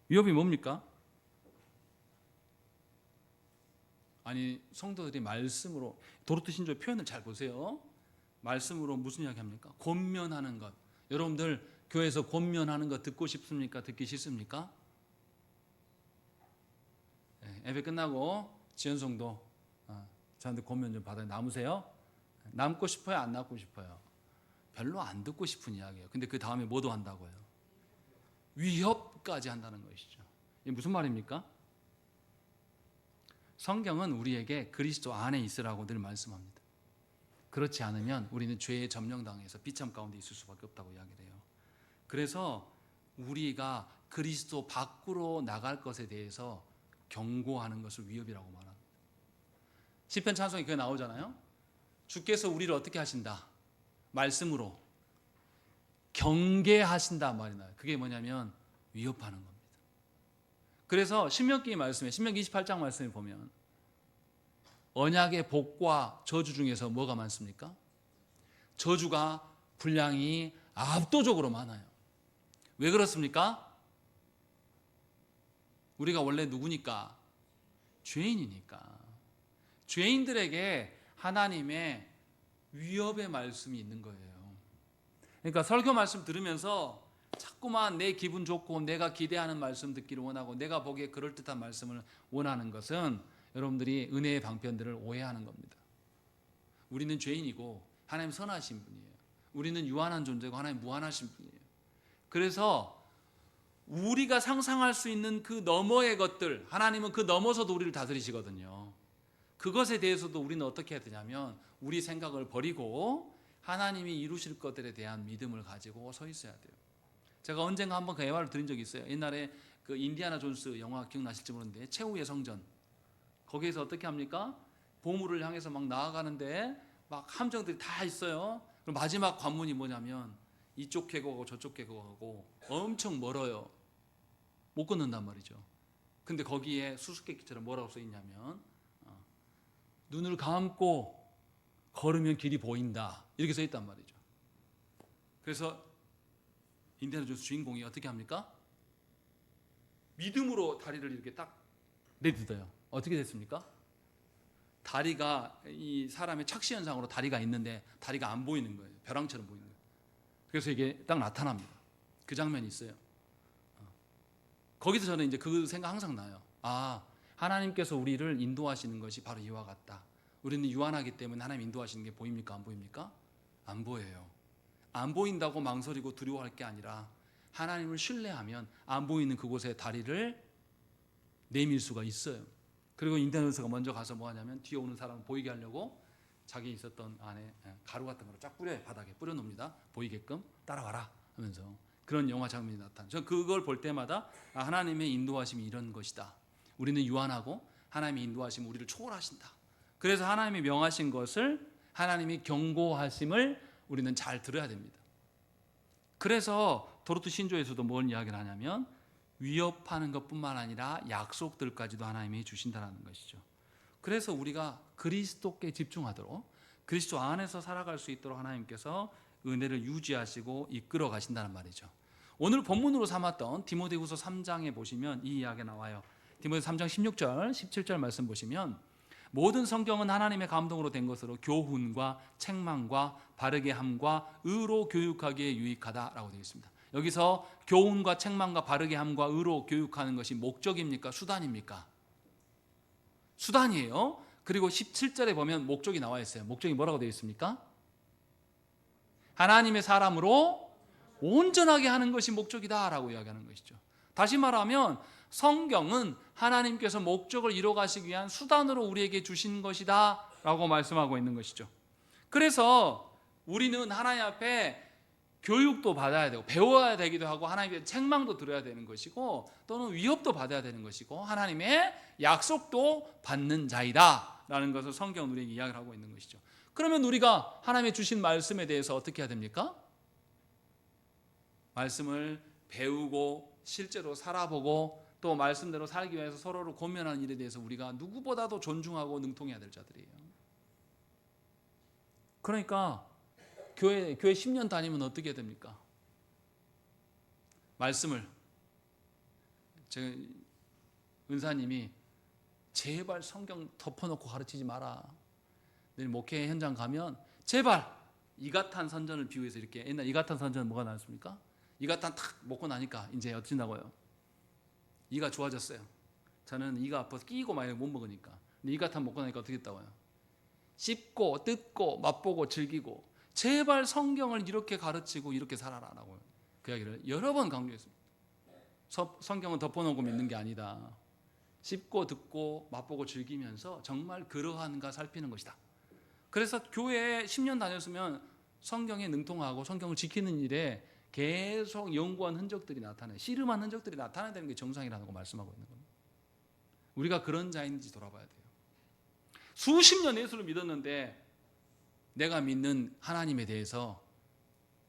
위협이 뭡니까? 아니 성도들이 말씀으로 도르트 신조 표현을 잘 보세요. 말씀으로 무슨 이야기 합니까? 권면하는 것. 여러분들 교회에서 권면하는 것 듣고 싶습니까? 듣기 싫습니까? 예배 끝나고 지연성도 저한테 권면 좀 받아요. 남으세요? 남고 싶어요? 안 남고 싶어요? 별로 안 듣고 싶은 이야기예요. 근데 그 다음에 뭐도 한다고요? 위협까지 한다는 것이죠. 이게 무슨 말입니까? 성경은 우리에게 그리스도 안에 있으라고 늘 말씀합니다. 그렇지 않으면 우리는 죄에 점령당해서 비참 가운데 있을 수밖에 없다고 이야기를 해요. 그래서 우리가 그리스도 밖으로 나갈 것에 대해서 경고하는 것을 위협이라고 말합니다. 시편 찬송에 그게 나오잖아요. 주께서 우리를 어떻게 하신다? 말씀으로 경계하신다 말이 나요. 그게 뭐냐면 위협하는 겁니다. 그래서 신명기 말씀에 신명기 28장 말씀에 보면 언약의 복과 저주 중에서 뭐가 많습니까? 저주가 분량이 압도적으로 많아요. 왜 그렇습니까? 우리가 원래 누구니까? 죄인이니까. 죄인들에게 하나님의 위협의 말씀이 있는 거예요. 그러니까 설교 말씀 들으면서 자꾸만 내 기분 좋고 내가 기대하는 말씀 듣기를 원하고 내가 보기에 그럴듯한 말씀을 원하는 것은 여러분들이 은혜의 방편들을 오해하는 겁니다. 우리는 죄인이고 하나님 선하신 분이에요. 우리는 유한한 존재고 하나님 무한하신 분이에요. 그래서 우리가 상상할 수 있는 그 너머의 것들, 하나님은 그 넘어서도 우리를 다스리시거든요. 그것에 대해서도 우리는 어떻게 해야 되냐면 우리 생각을 버리고 하나님이 이루실 것들에 대한 믿음을 가지고 서 있어야 돼요. 제가 언젠가 한번 그 예화를 드린 적이 있어요. 옛날에 그 인디아나 존스 영화 기억나실지 모르는데 최후의 성전, 거기에서 어떻게 합니까? 보물을 향해서 막 나아가는데 막 함정들이 다 있어요. 그럼 마지막 관문이 뭐냐면 이쪽 계곡하고 저쪽 계곡하고 엄청 멀어요. 못 건넌단 말이죠. 근데 거기에 수수께끼처럼 뭐라고 써 있냐면 눈을 감고 걸으면 길이 보인다, 이렇게 써 있단 말이죠. 그래서 인디아나 존스 주인공이 어떻게 합니까? 믿음으로 다리를 이렇게 딱 내딛어요. 어떻게 됐습니까? 다리가 이 사람의 착시 현상으로 다리가 있는데 다리가 안 보이는 거예요. 벼랑처럼 보이는 거예요. 그래서 이게 딱 나타납니다. 그 장면이 있어요. 거기서 저는 이제 그 생각 항상 나요. 아, 하나님께서 우리를 인도하시는 것이 바로 이와 같다. 우리는 유한하기 때문에 하나님 인도하시는 게 보입니까? 안 보입니까? 안 보여요. 안 보인다고 망설이고 두려워할 게 아니라 하나님을 신뢰하면 안 보이는 그곳에 다리를 내밀 수가 있어요. 그리고 인디아나 존스가 먼저 가서 뭐 하냐면 뒤에 오는 사람을 보이게 하려고 자기 있었던 안에 가루 같은 거를 쫙 뿌려요. 바닥에 뿌려놓습니다. 보이게끔 따라와라 하면서 그런 영화 장면이 나타나요. 저는 그걸 볼 때마다 하나님의 인도하심이 이런 것이다. 우리는 유한하고 하나님의 인도하심이 우리를 초월하신다. 그래서 하나님이 명하신 것을, 하나님이 경고하심을 우리는 잘 들어야 됩니다. 그래서 도르트 신조에서도 뭘 이야기를 하냐면 위협하는 것뿐만 아니라 약속들까지도 하나님이 주신다는 것이죠. 그래서 우리가 그리스도께 집중하도록, 그리스도 안에서 살아갈 수 있도록 하나님께서 은혜를 유지하시고 이끌어 가신다는 말이죠. 오늘 본문으로 삼았던 디모데후서 3장에 보시면 이 이야기가 나와요. 디모데 3장 16절 17절 말씀 보시면 모든 성경은 하나님의 감동으로 된 것으로 교훈과 책망과 바르게 함과 의로 교육하기에 유익하다라고 되어 있습니다. 여기서 교훈과 책망과 바르게 함과 의로 교육하는 것이 목적입니까? 수단입니까? 수단이에요. 그리고 17절에 보면 목적이 나와 있어요. 목적이 뭐라고 되어 있습니까? 하나님의 사람으로 온전하게 하는 것이 목적이다라고 이야기하는 것이죠. 다시 말하면 성경은 하나님께서 목적을 이뤄 가시기 위한 수단으로 우리에게 주신 것이다 라고 말씀하고 있는 것이죠. 그래서 우리는 하나님 앞에 교육도 받아야 되고 배워야 되기도 하고 하나님의 책망도 들어야 되는 것이고 또는 위협도 받아야 되는 것이고 하나님의 약속도 받는 자이다 라는 것을 성경은 우리에게 이야기를 하고 있는 것이죠. 그러면 우리가 하나님의 주신 말씀에 대해서 어떻게 해야 됩니까? 말씀을 배우고 실제로 살아보고 또 말씀대로 살기 위해서 서로를 고면하는 일에 대해서 우리가 누구보다도 존중하고 능통해야 될 자들이에요. 그러니까 교회 10년 다니면 어떻게 됩니까? 말씀을 제 은사님이 제발 성경 덮어놓고 가르치지 마라. 내일 목회 현장 가면 제발 이가탄 선전을 비유해서 이렇게, 옛날 이가탄 선전은 뭐가 나왔습니까? 이가탄 탁 먹고 나니까 이제 어쩐다고요? 이가 좋아졌어요. 저는 이가 아파서 끼고 막 못 먹으니까. 근데 이가탄 먹고 나니까 어떻게 됐다고요? 씹고 뜯고 맛보고 즐기고 제발 성경을 이렇게 가르치고 이렇게 살아라라고 그 이야기를 여러 번 강조했습니다. 성경은 덮어놓고 믿는 게 아니다. 씹고 듣고 맛보고 즐기면서 정말 그러한가 살피는 것이다. 그래서 교회에 10년 다녔으면 성경에 능통하고 성경을 지키는 일에 계속 연구한 흔적들이 나타나요. 씨름한 흔적들이 나타나야 되는 게 정상이라는 거 말씀하고 있는 겁니다. 우리가 그런 자인지 돌아봐야 돼요. 수십 년 예수를 믿었는데 내가 믿는 하나님에 대해서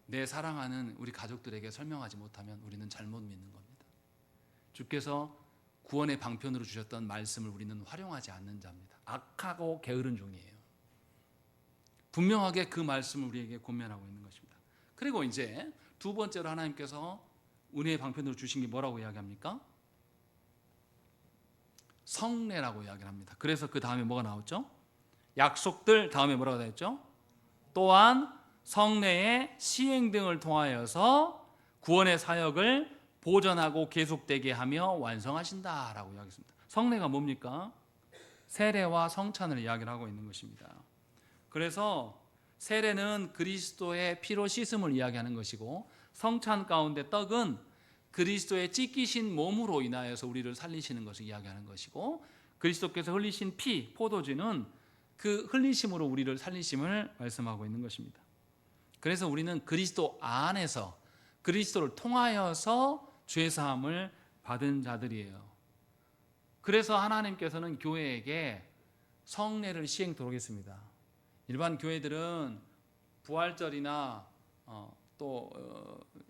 내 사랑하는 우리 가족들에게 설명하지 못하면 우리는 잘못 믿는 겁니다. 주께서 구원의 방편으로 주셨던 말씀을 우리는 활용하지 않는 자입니다. 악하고 게으른 종이에요. 분명하게 그 말씀을 우리에게 권면하고 있는 것입니다. 그리고 이제 두 번째로 하나님께서 은혜의 방편으로 주신 게 뭐라고 이야기합니까? 성례라고 이야기를 합니다. 그래서 그 다음에 뭐가 나왔죠? 약속들 다음에 뭐라고 되어 있죠? 또한 성례의 시행 등을 통하여서 구원의 사역을 보전하고 계속되게 하며 완성하신다라고 이야기했습니다. 성례가 뭡니까? 세례와 성찬을 이야기를 하고 있는 것입니다. 그래서 세례는 그리스도의 피로 씻음을 이야기하는 것이고, 성찬 가운데 떡은 그리스도의 찢기신 몸으로 인하여서 우리를 살리시는 것을 이야기하는 것이고, 그리스도께서 흘리신 피, 포도주는 그 흘리심으로 우리를 살리심을 말씀하고 있는 것입니다. 그래서 우리는 그리스도 안에서, 그리스도를 통하여서 죄 사함을 받은 자들이에요. 그래서 하나님께서는 교회에게 성례를 시행토록 했습니다. 일반 교회들은 부활절이나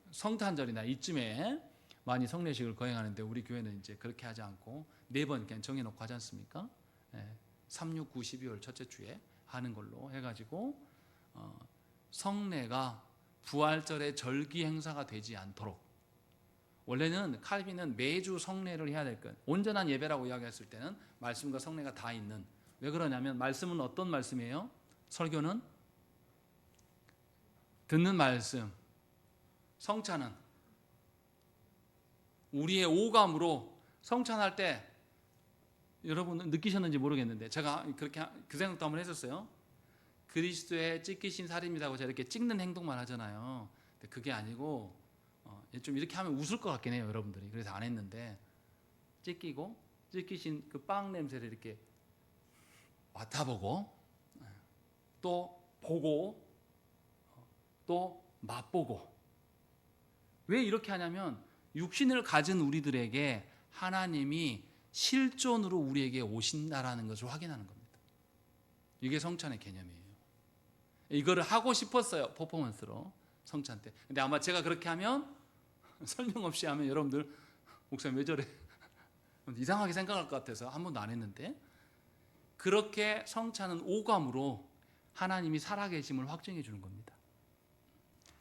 성탄절이나 이쯤에 많이 성례식을 거행하는데, 우리 교회는 이제 그렇게 하지 않고 4번 그냥 정해놓고 하지 않습니까? 3, 6, 9, 12월 첫째 주에 하는 걸로 해가지고 성례가 부활절의 절기 행사가 되지 않도록, 원래는 칼빈은 매주 성례를 해야 될 것, 온전한 예배라고 이야기했을 때는 말씀과 성례가 다 있는. 왜 그러냐면 말씀은 어떤 말씀이에요? 설교는 듣는 말씀, 성찬은 우리의 오감으로 성찬할 때, 여러분 느끼셨는지 모르겠는데 제가 그렇게 그 생각도 한번 했었어요. 그리스도의 찢기신 살입니다고 제가 이렇게 찍는 행동만 하잖아요. 근데 그게 아니고 좀 이렇게 하면 웃을 것 같긴 해요, 여러분들이. 그래서 안 했는데, 찢기고 찢기신 그 빵 냄새를 이렇게 맡아보고, 또 보고, 또 맛보고. 왜 이렇게 하냐면 육신을 가진 우리들에게 하나님이 실존으로 우리에게 오신다라는 것을 확인하는 겁니다. 이게 성찬의 개념이에요. 이거를 하고 싶었어요, 퍼포먼스로, 성찬 때. 근데 아마 제가 그렇게 하면, 설명 없이 하면 여러분들 목사님 왜 저래 이상하게 생각할 것 같아서 한 번도 안 했는데, 그렇게 성찬은 오감으로 하나님이 살아계심을 확증해 주는 겁니다.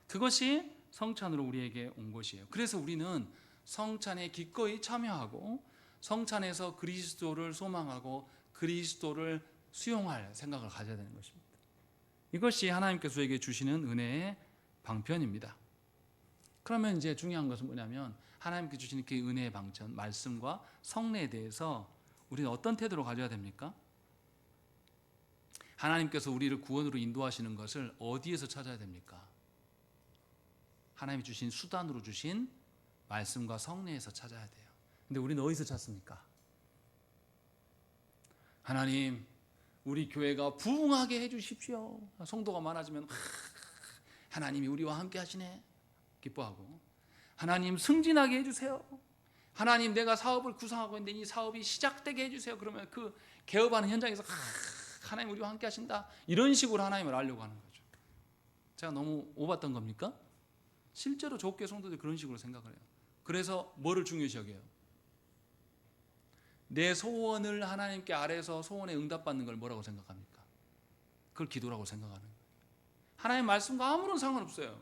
그것이 성찬으로 우리에게 온 것이에요. 그래서 우리는 성찬에 기꺼이 참여하고 성찬에서 그리스도를 소망하고 그리스도를 수용할 생각을 가져야 되는 것입니다. 이것이 하나님께서 우리에게 주시는 은혜의 방편입니다. 그러면 이제 중요한 것은 뭐냐면, 하나님께 주시는 그 은혜의 방편, 말씀과 성례에 대해서 우리는 어떤 태도로 가져야 됩니까? 하나님께서 우리를 구원으로 인도하시는 것을 어디에서 찾아야 됩니까? 하나님이 주신 수단으로 주신 말씀과 성례에서 찾아야 돼요. 근데 우리는 어디서 찾습니까? 하나님, 우리 교회가 부흥하게 해주십시오. 성도가 많아지면 하나님이 우리와 함께 하시네 기뻐하고, 하나님 승진하게 해주세요. 하나님, 내가 사업을 구상하고 있는데 이 사업이 시작되게 해주세요. 그러면 그 개업하는 현장에서 하나님 우리와 함께 하신다, 이런 식으로 하나님을 알려고 하는 거죠. 제가 너무 오봤던 겁니까? 실제로 좁게 성도들이 그런 식으로 생각을 해요. 그래서 뭐를 중요시 여겨요? 내 소원을 하나님께 아래서 소원에 응답받는 걸 뭐라고 생각합니까? 그걸 기도라고 생각하는 거예요. 하나님 말씀과 아무런 상관없어요.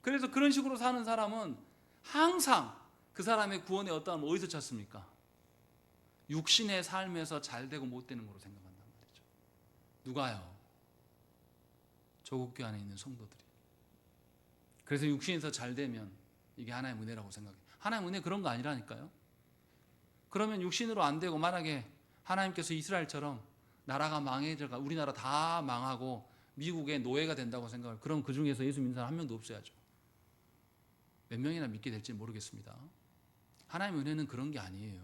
그래서 그런 식으로 사는 사람은 항상 그 사람의 구원의 어떠함을 어디서 찾습니까? 육신의 삶에서 잘 되고 못 되는 거로 생각한단 말이죠. 누가요? 조국교 안에 있는 성도들이. 그래서 육신에서 잘 되면 이게 하나님의 은혜라고 생각해요. 하나님의 은혜 그런 거 아니라니까요. 그러면 육신으로 안 되고, 만약에 하나님께서 이스라엘처럼 나라가 망해져가, 우리나라 다 망하고 미국의 노예가 된다고 생각을, 그럼 그 중에서 예수 믿는 사람 한 명도 없어야죠. 몇 명이나 믿게 될지 모르겠습니다. 하나님의 은혜는 그런 게 아니에요.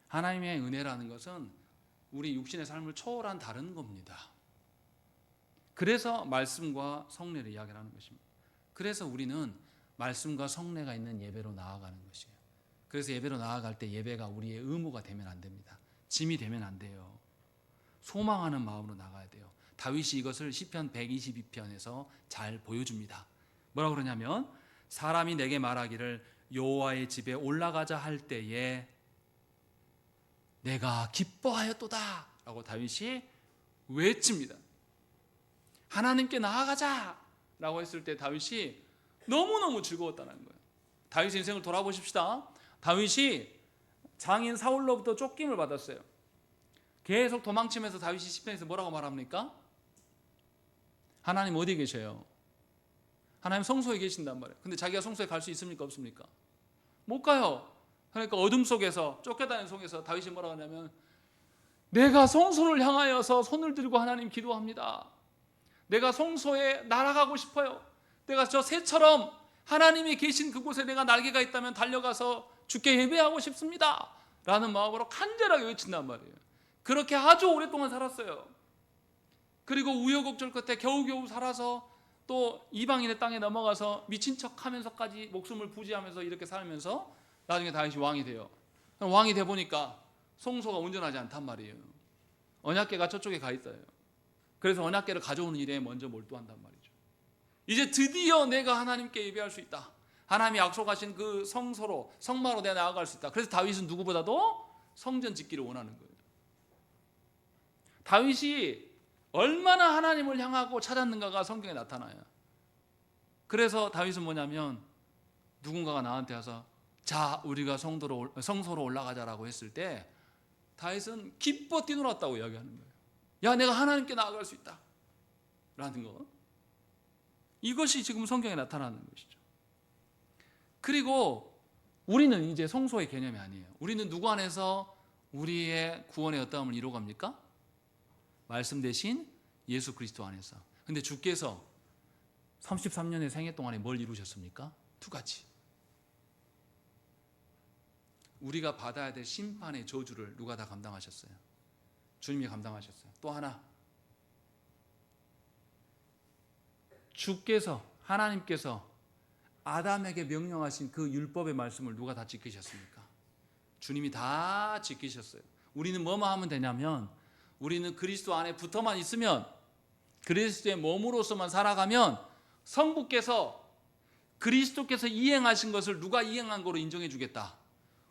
하나님의 은혜라는 것은 우리 육신의 삶을 초월한 다른 겁니다. 그래서 말씀과 성례를 이야기를 하는 것입니다. 그래서 우리는 말씀과 성례가 있는 예배로 나아가는 것이에요. 그래서 예배로 나아갈 때 예배가 우리의 의무가 되면 안 됩니다. 짐이 되면 안 돼요. 소망하는 마음으로 나가야 돼요. 다윗이 이것을 시편 122편에서 잘 보여줍니다. 뭐라고 그러냐면, 사람이 내게 말하기를 여호와의 집에 올라가자 할 때에 내가 기뻐하였도다 라고 다윗이 외칩니다. 하나님께 나아가자 라고 했을 때 다윗이 너무너무 즐거웠다는 거예요. 다윗의 인생을 돌아보십시다. 다윗이 장인 사울로부터 쫓김을 받았어요. 계속 도망치면서 다윗이 시편에서 뭐라고 말합니까? 하나님 어디 계셔요? 하나님 성소에 계신단 말이에요. 근데 자기가 성소에 갈 수 있습니까? 없습니까? 못 가요. 그러니까 어둠 속에서, 쫓겨다니는 속에서 다윗이 뭐라고 하냐면, 내가 성소를 향하여서 손을 들고 하나님 기도합니다. 내가 성소에 날아가고 싶어요. 내가 저 새처럼 하나님이 계신 그곳에 내가 날개가 있다면 달려가서 주께 예배하고 싶습니다 라는 마음으로 간절하게 외친단 말이에요. 그렇게 아주 오랫동안 살았어요. 그리고 우여곡절 끝에 겨우겨우 살아서 또 이방인의 땅에 넘어가서 미친 척하면서까지 목숨을 부지하면서 이렇게 살면서 나중에 다윗이 왕이 돼요. 왕이 돼 보니까 성소가 온전하지 않단 말이에요. 언약궤가 저쪽에 가 있어요. 그래서 언약궤를 가져오는 일에 먼저 몰두한단 말이죠. 이제 드디어 내가 하나님께 예배할 수 있다. 하나님이 약속하신 그 성소로, 성마로 내가 나아갈 수 있다. 그래서 다윗은 누구보다도 성전 짓기를 원하는 거예요. 다윗이 얼마나 하나님을 향하고 찾았는가가 성경에 나타나요. 그래서 다윗은 뭐냐면, 누군가가 나한테 와서 자 우리가 성소로 올라가자라고 했을 때 다윗은 기뻐 뛰놀았다고 이야기하는 거예요. 야, 내가 하나님께 나아갈 수 있다 라는 거. 이것이 지금 성경에 나타나는 것이죠. 그리고 우리는 이제 성소의 개념이 아니에요. 우리는 누구 안에서 우리의 구원의 어떠함을 이루어갑니까? 말씀 대신 예수 그리스도 안에서. 근데 주께서 33년의 생애 동안에 뭘 이루셨습니까? 두 가지. 우리가 받아야 될 심판의 저주를 누가 다 감당하셨어요? 주님이 감당하셨어요. 또 하나, 주께서, 하나님께서 아담에게 명령하신 그 율법의 말씀을 누가 다 지키셨습니까? 주님이 다 지키셨어요. 우리는 뭐만 하면 되냐면, 우리는 그리스도 안에 붙어만 있으면, 그리스도의 몸으로서만 살아가면 성부께서 그리스도께서 이행하신 것을 누가 이행한 거로 인정해 주겠다.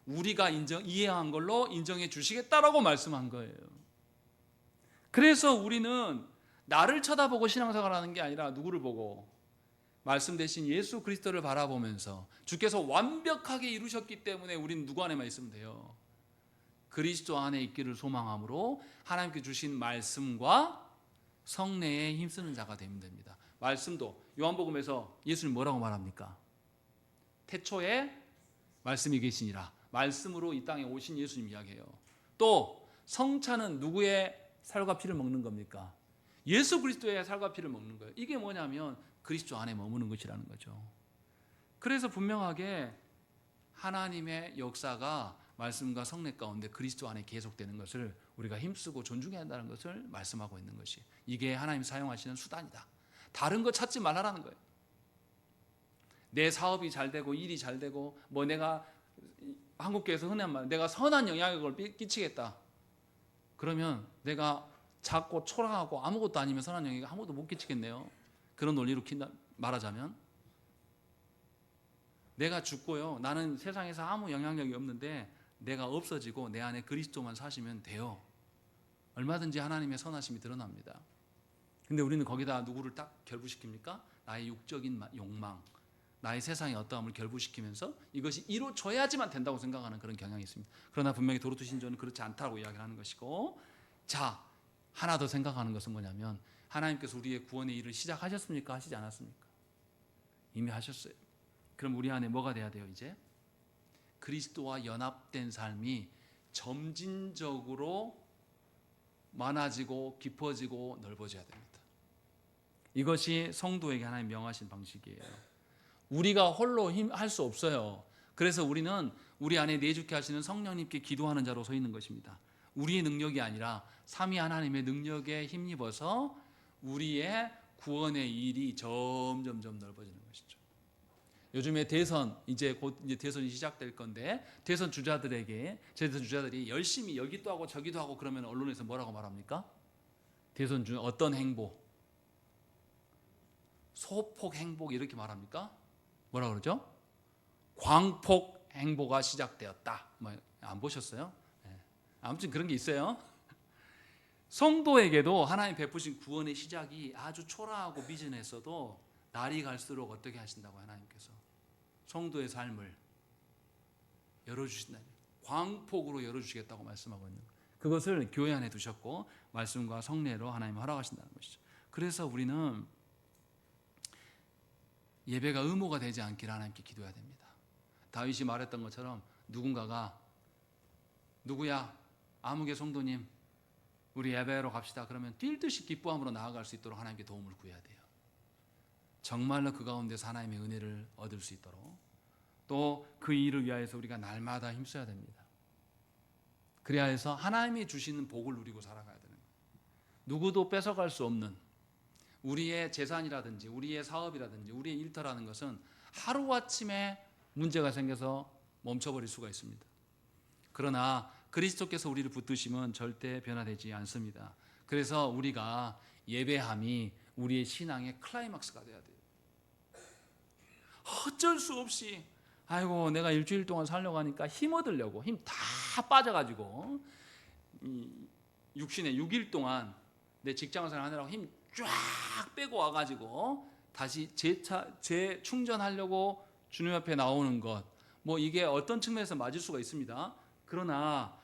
우리가 이행한 걸로 인정해 주시겠다라고 말씀한 거예요. 그래서 우리는 나를 쳐다보고 신앙생활하는 게 아니라 누구를 보고? 말씀 대신 예수 그리스도를 바라보면서 주께서 완벽하게 이루셨기 때문에 우리는 누구 안에만 있으면 돼요? 그리스도 안에 있기를 소망함으로 하나님께 주신 말씀과 성례에 힘쓰는 자가 되면 됩니다. 말씀도 요한복음에서 예수님 뭐라고 말합니까? 태초에 말씀이 계시니라. 말씀으로 이 땅에 오신 예수님 이야기해요. 또 성찬은 누구의 살과 피를 먹는 겁니까? 예수 그리스도의 살과 피를 먹는 거예요. 이게 뭐냐면 그리스도 안에 머무는 것이라는 거죠. 그래서 분명하게 하나님의 역사가 말씀과 성례 가운데 그리스도 안에 계속되는 것을 우리가 힘쓰고 존중해야 한다는 것을 말씀하고 있는 것이, 이게 하나님 사용하시는 수단이다. 다른 거 찾지 말라라는 거예요. 내 사업이 잘 되고 일이 잘 되고 뭐 내가 한국교회에서 흔한 말, 내가 선한 영향력을 끼치겠다. 그러면 내가 작고 초라하고 아무것도 아니면 선한 영향이 아무것도 못 끼치겠네요. 그런 논리로 말하자면 내가 죽고요, 나는 세상에서 아무 영향력이 없는데 내가 없어지고 내 안에 그리스도만 사시면 돼요. 얼마든지 하나님의 선하심이 드러납니다. 근데 우리는 거기다 누구를 딱 결부시킵니까? 나의 육적인 욕망, 나의 세상의 어떠함을 결부시키면서 이것이 이루어져야지만 된다고 생각하는 그런 경향이 있습니다. 그러나 분명히 도르트 신조는 그렇지 않다고 이야기를 하는 것이고, 자, 하나 더 생각하는 것은 뭐냐면, 하나님께서 우리의 구원의 일을 시작하셨습니까? 하시지 않았습니까? 이미 하셨어요. 그럼 우리 안에 뭐가 돼야 돼요? 이제 그리스도와 연합된 삶이 점진적으로 많아지고 깊어지고 넓어져야 됩니다. 이것이 성도에게 하나님 명하신 방식이에요. 우리가 홀로 할 수 없어요. 그래서 우리는 우리 안에 내주케 하시는 성령님께 기도하는 자로 서 있는 것입니다. 우리의 능력이 아니라 삼위 하나님의 능력에 힘입어서 우리의 구원의 일이 점점점 넓어지는 것이죠. 요즘에 대선, 이제 곧 대선이 시작될 건데, 대선 주자들이 열심히 여기도 하고 저기도 하고 그러면 언론에서 뭐라고 말합니까? 대선 중 어떤 행보, 소폭 행복 이렇게 말합니까? 뭐라 그러죠? 광폭 행보가 시작되었다. 안 보셨어요? 네. 아무튼 그런 게 있어요. 성도에게도 하나님 베푸신 구원의 시작이 아주 초라하고 미진했어도 날이 갈수록 어떻게 하신다고, 하나님께서 성도의 삶을 열어주신다. 광폭으로 열어주시겠다고 말씀하고 있는 거예요. 그것을 교회 안에 두셨고 말씀과 성례로 하나님 허락하신다는 것이죠. 그래서 우리는 예배가 의무가 되지 않기를 하나님께 기도해야 됩니다. 다윗이 말했던 것처럼 누군가가 누구야? 아무개 성도님 우리 예배로 갑시다. 그러면 뛸 듯이 기뻐함으로 나아갈 수 있도록 하나님께 도움을 구해야 돼요. 정말로 그 가운데서 하나님의 은혜를 얻을 수 있도록 또 그 일을 위하여서 우리가 날마다 힘써야 됩니다. 그래야 해서 하나님이 주시는 복을 누리고 살아가야 되는 거예요. 누구도 뺏어갈 수 없는 우리의 재산이라든지 우리의 사업이라든지 우리의 일터라는 것은 하루아침에 문제가 생겨서 멈춰버릴 수가 있습니다. 그러나 그리스도께서 우리를 붙드시면 절대 변화되지 않습니다. 그래서 우리가 예배함이 우리의 신앙의 클라이막스가 돼야 돼요. 어쩔 수 없이 아이고 내가 일주일 동안 살려고 하니까 힘 얻으려고 힘 다 빠져가지고 육신에 6일 동안 내 직장생활 하느라고 힘 쫙 빼고 와가지고 다시 재충전하려고 주님 앞에 나오는 것, 뭐 이게 어떤 측면에서 맞을 수가 있습니다. 그러나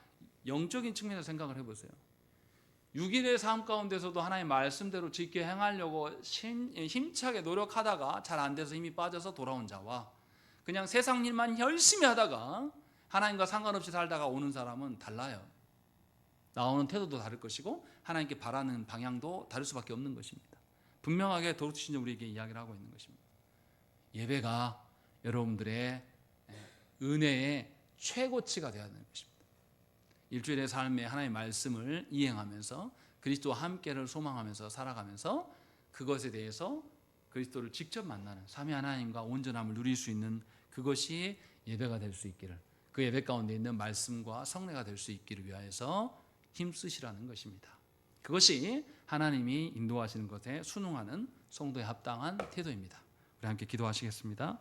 영적인 측면에서 생각을 해보세요. 6일의 삶 가운데서도 하나님의 말씀대로 지켜 행하려고 힘차게 노력하다가 잘 안 돼서 힘이 빠져서 돌아온 자와 그냥 세상 일만 열심히 하다가 하나님과 상관없이 살다가 오는 사람은 달라요. 나오는 태도도 다를 것이고 하나님께 바라는 방향도 다를 수밖에 없는 것입니다. 분명하게 도르트신이 우리에게 이야기를 하고 있는 것입니다. 예배가 여러분들의 은혜의 최고치가 되어야 하는 것입니다. 일주일의 삶에 하나님의 말씀을 이행하면서 그리스도와 함께를 소망하면서 살아가면서 그것에 대해서 그리스도를 직접 만나는 삼위 하나님과 온전함을 누릴 수 있는 그것이 예배가 될 수 있기를, 그 예배 가운데 있는 말씀과 성례가 될 수 있기를 위하여서 힘쓰시라는 것입니다. 그것이 하나님이 인도하시는 것에 순응하는 성도의 합당한 태도입니다. 우리 함께 기도하시겠습니다.